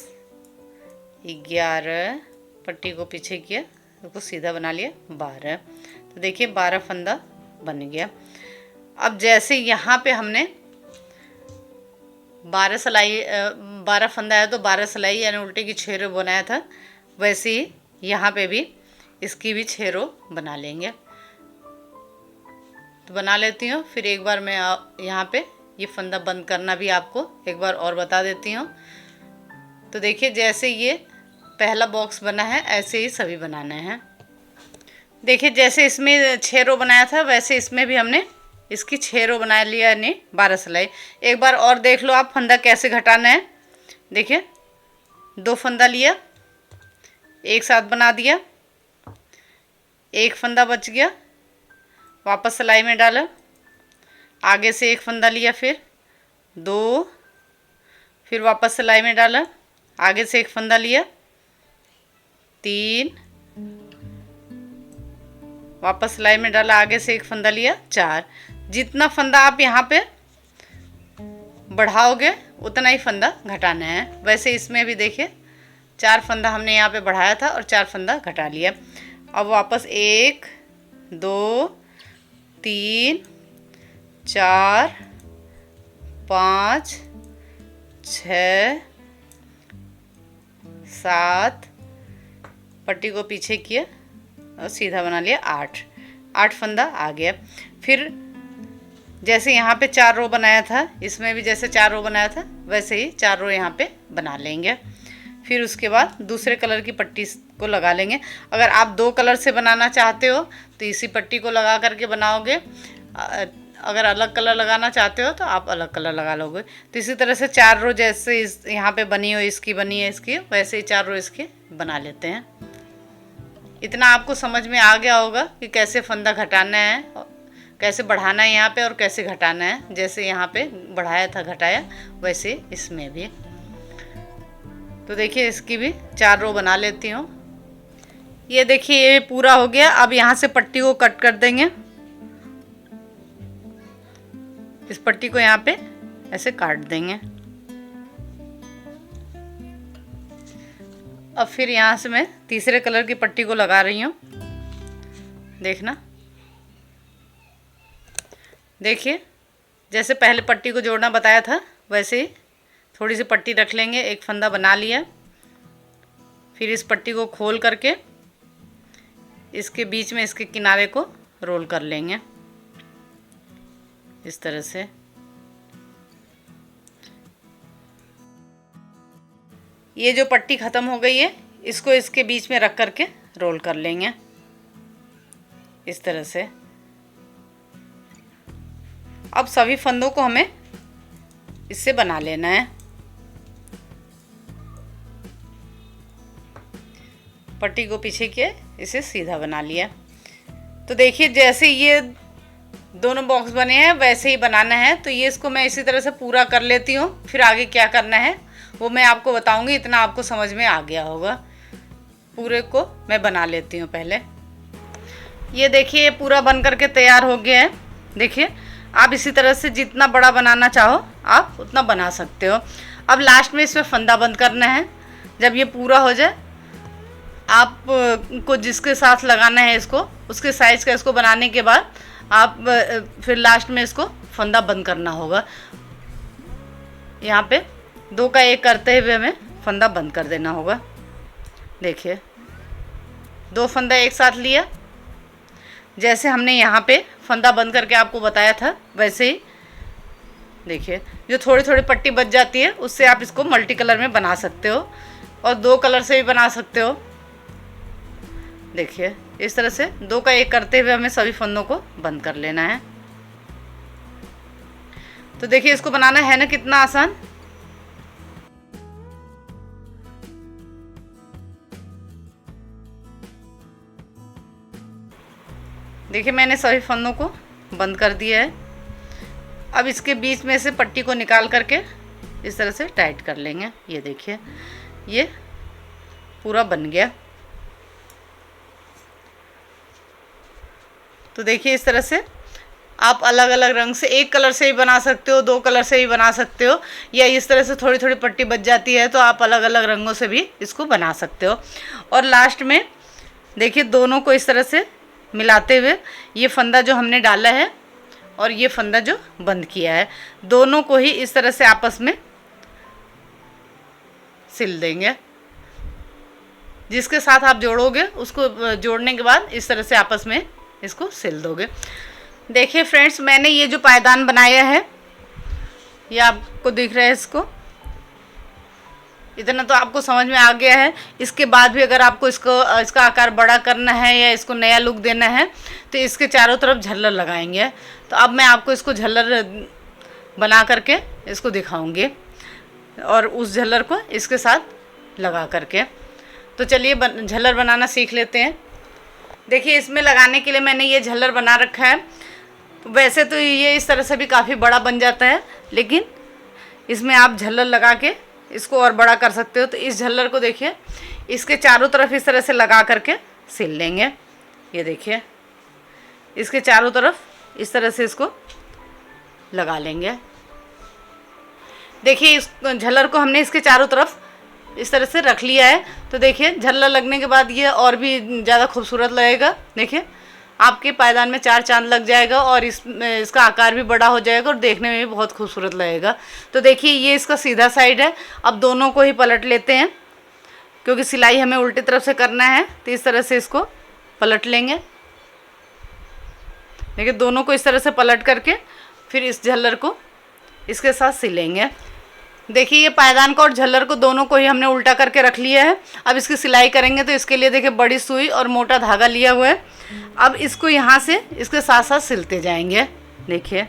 11, पट्टी को पीछे किया, उसको सीधा बना लिया, 12। तो देखिए 12 फंदा बन गया। अब जैसे यहाँ पे हमने 12 फंदा आया तो 12 सिलाई यानी उल्टे की 6 रो बनाया था, वैसे ही यहाँ पे भी इसकी भी 6 रो बना लेंगे। तो बना लेती हूँ, फिर एक बार मैं यहाँ पे ये फंदा बंद करना भी आपको एक बार और बता देती हूँ। तो देखिए जैसे ये पहला बॉक्स बना है ऐसे ही सभी बनाने हैं। देखिए जैसे इसमें 6 रो बनाया था वैसे इसमें भी हमने इसकी 6 रो बना लिया, यानी 12 सिलाई। एक बार और देख लो आप फंदा कैसे घटाना है। देखिए 2 फंदा लिया, एक साथ बना दिया, एक फंदा बच गया, वापस सिलाई में डाला, आगे से एक फंदा लिया, फिर 2, फिर वापस सिलाई में डाला, आगे से एक फंदा लिया, 3, वापस सिलाई में डाला, आगे से एक फंदा लिया, 4। जितना फंदा आप यहाँ पे बढ़ाओगे उतना ही फंदा घटाना है। वैसे इसमें भी देखिए 4 फंदा हमने यहाँ पे बढ़ाया था और 4 फंदा घटा लिया। अब वापस 1, 2, 3, 4, 5, 6, 7, पट्टी को पीछे किया और सीधा बना लिया, 8 फंदा आ गया। फिर जैसे यहाँ पे 4 रो बनाया था, इसमें भी जैसे 4 रो बनाया था वैसे ही 4 रो यहाँ पे बना लेंगे। फिर उसके बाद दूसरे कलर की पट्टी को लगा लेंगे। अगर आप 2 कलर से बनाना चाहते हो तो इसी पट्टी को लगा करके बनाओगे। अगर अलग कलर लगाना चाहते हो तो आप अलग कलर लगा लोगे। तो इसी तरह से 4 रो जैसे इस यहाँ पे बनी हो, इसकी बनी है, इसकी वैसे ही 4 रो इसके बना लेते हैं। इतना आपको समझ में आ गया होगा कि कैसे फंदा घटाना है, कैसे बढ़ाना है यहाँ पे और कैसे घटाना है। जैसे यहाँ पे बढ़ाया था घटाया, वैसे इसमें भी। तो देखिए इसकी भी 4 रो बना लेती हूँ। ये देखिए ये पूरा हो गया। अब यहाँ से पट्टी को कट कर देंगे। इस पट्टी को यहाँ पे ऐसे काट देंगे। अब फिर यहाँ से मैं तीसरे कलर की पट्टी को लगा रही हूँ। देखना, देखिए जैसे पहले पट्टी को जोड़ना बताया था वैसे ही थोड़ी सी पट्टी रख लेंगे। एक फंदा बना लिया, फिर इस पट्टी को खोल करके इसके बीच में इसके किनारे को रोल कर लेंगे इस तरह से। ये जो पट्टी ख़त्म हो गई है इसको इसके बीच में रख करके रोल कर लेंगे इस तरह से। अब सभी फंदों को हमें इससे बना लेना है। पट्टी को पीछे किया, इसे सीधा बना लिया। तो देखिए जैसे ये दोनों बॉक्स बने हैं वैसे ही बनाना है। तो ये इसको मैं इसी तरह से पूरा कर लेती हूँ, फिर आगे क्या करना है वो मैं आपको बताऊँगी। इतना आपको समझ में आ गया होगा। पूरे को मैं बना लेती हूँ पहले। ये देखिए ये पूरा बन करके तैयार हो गया है। देखिए आप इसी तरह से जितना बड़ा बनाना चाहो आप उतना बना सकते हो। अब लास्ट में इसमें फंदा बंद करना है। जब ये पूरा हो जाए, आप को जिसके साथ लगाना है इसको उसके साइज़ का इसको बनाने के बाद आप फिर लास्ट में इसको फंदा बंद करना होगा। यहाँ पे 2 का 1 करते हुए हमें फंदा बंद कर देना होगा। देखिए 2 फंदा एक साथ लिया, जैसे हमने यहाँ पे फंदा बंद करके आपको बताया था वैसे ही। देखिए जो थोड़ी थोड़ी पट्टी बच जाती है उससे आप इसको मल्टी कलर में बना सकते हो और 2 कलर से भी बना सकते हो। देखिए इस तरह से 2 का 1 करते हुए हमें सभी फंदों को बंद कर लेना है। तो देखिए इसको बनाना है ना कितना आसान। देखिए मैंने सभी फंदों को बंद कर दिया है। अब इसके बीच में से पट्टी को निकाल करके इस तरह से टाइट कर लेंगे। ये देखिए ये पूरा बन गया। तो देखिए इस तरह से आप अलग अलग रंग से, एक कलर से भी बना सकते हो, 2 कलर से भी बना सकते हो, या इस तरह से थोड़ी थोड़ी पट्टी बच जाती है तो आप अलग अलग रंगों से भी इसको बना सकते हो। और लास्ट में देखिए दोनों को इस तरह से मिलाते हुए ये फंदा जो हमने डाला है और ये फंदा जो बंद किया है, दोनों को ही इस तरह से आपस में सिल देंगे। जिसके साथ आप जोड़ोगे उसको जोड़ने के बाद इस तरह से आपस में इसको सिल दोगे। देखिए फ्रेंड्स मैंने ये जो पायदान बनाया है ये आपको दिख रहा है, इसको इतना तो आपको समझ में आ गया है। इसके बाद भी अगर आपको इसका आकार बड़ा करना है या इसको नया लुक देना है तो इसके चारों तरफ झल्लर लगाएंगे। तो अब मैं आपको इसको झल्लर बना करके इसको दिखाऊंगी और उस झल्लर को इसके साथ लगा करके। तो चलिए झल्लर बनाना सीख लेते हैं। देखिए इसमें लगाने के लिए मैंने ये झल्लर बना रखा है। वैसे तो ये इस तरह से भी काफ़ी बड़ा बन जाता है, लेकिन इसमें आप झल्लर लगा के इसको और बड़ा कर सकते हो। तो इस झल्लर को देखिए इसके चारों तरफ इस तरह से लगा करके सिल लेंगे। ये देखिए इसके चारों तरफ इस तरह से इसको लगा लेंगे। देखिए इस झल्लर को हमने इसके चारों तरफ इस तरह से रख लिया है। तो देखिए झल्लर लगने के बाद ये और भी ज़्यादा खूबसूरत लगेगा। देखिए आपके पायदान में 4 चांद लग जाएगा और इसका आकार भी बड़ा हो जाएगा और देखने में भी बहुत खूबसूरत लगेगा। तो देखिए ये इसका सीधा साइड है। अब दोनों को ही पलट लेते हैं, क्योंकि सिलाई हमें उल्टी तरफ से करना है। तो इस तरह से इसको पलट लेंगे। देखिए दोनों को इस तरह से पलट करके फिर इस झल्लर को इसके साथ सिलेंगे। देखिए ये पायदान को और झल्लर को दोनों को ही हमने उल्टा करके रख लिया है। अब इसकी सिलाई करेंगे तो इसके लिए देखिए बड़ी सुई और मोटा धागा लिया हुआ है। अब इसको यहाँ से इसके साथ साथ सिलते जाएंगे। देखिए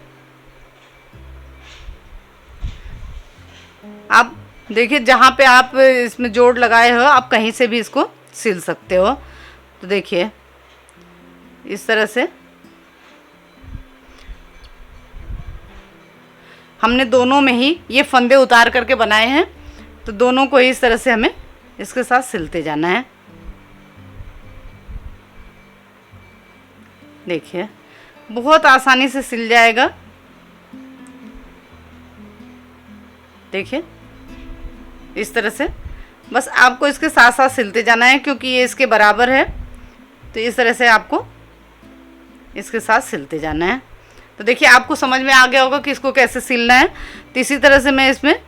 अब देखिए जहाँ पे आप इसमें जोड़ लगाए हो आप कहीं से भी इसको सिल सकते हो। तो देखिए इस तरह से हमने दोनों में ही ये फंदे उतार करके बनाए हैं। तो दोनों को ही इस तरह से हमें इसके साथ सिलते जाना है। देखिए बहुत आसानी से सिल जाएगा। देखिए इस तरह से बस आपको इसके साथ साथ सिलते जाना है, क्योंकि ये इसके बराबर है। तो इस तरह से आपको इसके साथ सिलते जाना है। तो देखिए आपको समझ में आ गया होगा कि इसको कैसे सिलना है। तो इसी तरह से मैं इसमें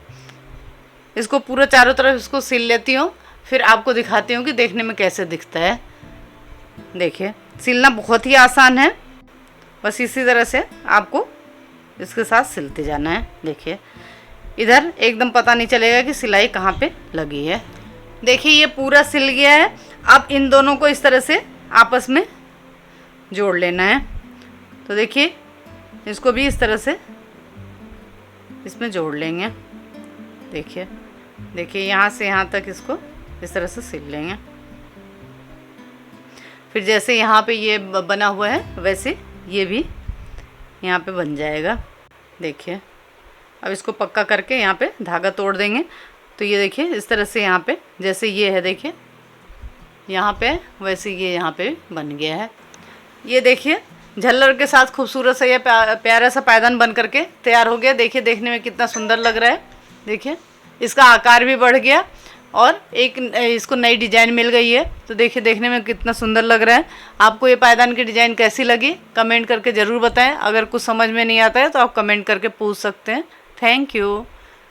इसको पूरा चारों तरफ इसको सिल लेती हूँ, फिर आपको दिखाती हूँ कि देखने में कैसे दिखता है। देखिए सिलना बहुत ही आसान है, बस इसी तरह से आपको इसके साथ सिलते जाना है। देखिए इधर एकदम पता नहीं चलेगा कि सिलाई कहाँ पे लगी है। देखिए ये पूरा सिल गया है। अब इन दोनों को इस तरह से आपस में जोड़ लेना है। तो देखिए इसको भी इस तरह से इसमें जोड़ लेंगे। देखिए देखिए यहाँ से यहाँ तक इसको इस तरह से सिल लेंगे। फिर जैसे यहाँ पे ये बना हुआ है वैसे ये भी यहाँ पे बन जाएगा। देखिए अब इसको पक्का करके यहाँ पे धागा तोड़ देंगे। तो ये देखिए इस तरह से यहाँ पे जैसे ये है, देखिए यहाँ पे वैसे ये यहाँ पे बन गया है। ये देखिए झल्लर के साथ खूबसूरत सा ये प्यारा सा पायदान बन करके तैयार हो गया। देखिए देखने में कितना सुंदर लग रहा है। देखिए इसका आकार भी बढ़ गया और एक इसको नई डिज़ाइन मिल गई है। तो देखिए देखने में कितना सुंदर लग रहा है। आपको ये पायदान की डिज़ाइन कैसी लगी कमेंट करके ज़रूर बताएं। अगर कुछ समझ में नहीं आता है तो आप कमेंट करके पूछ सकते हैं। Thank you.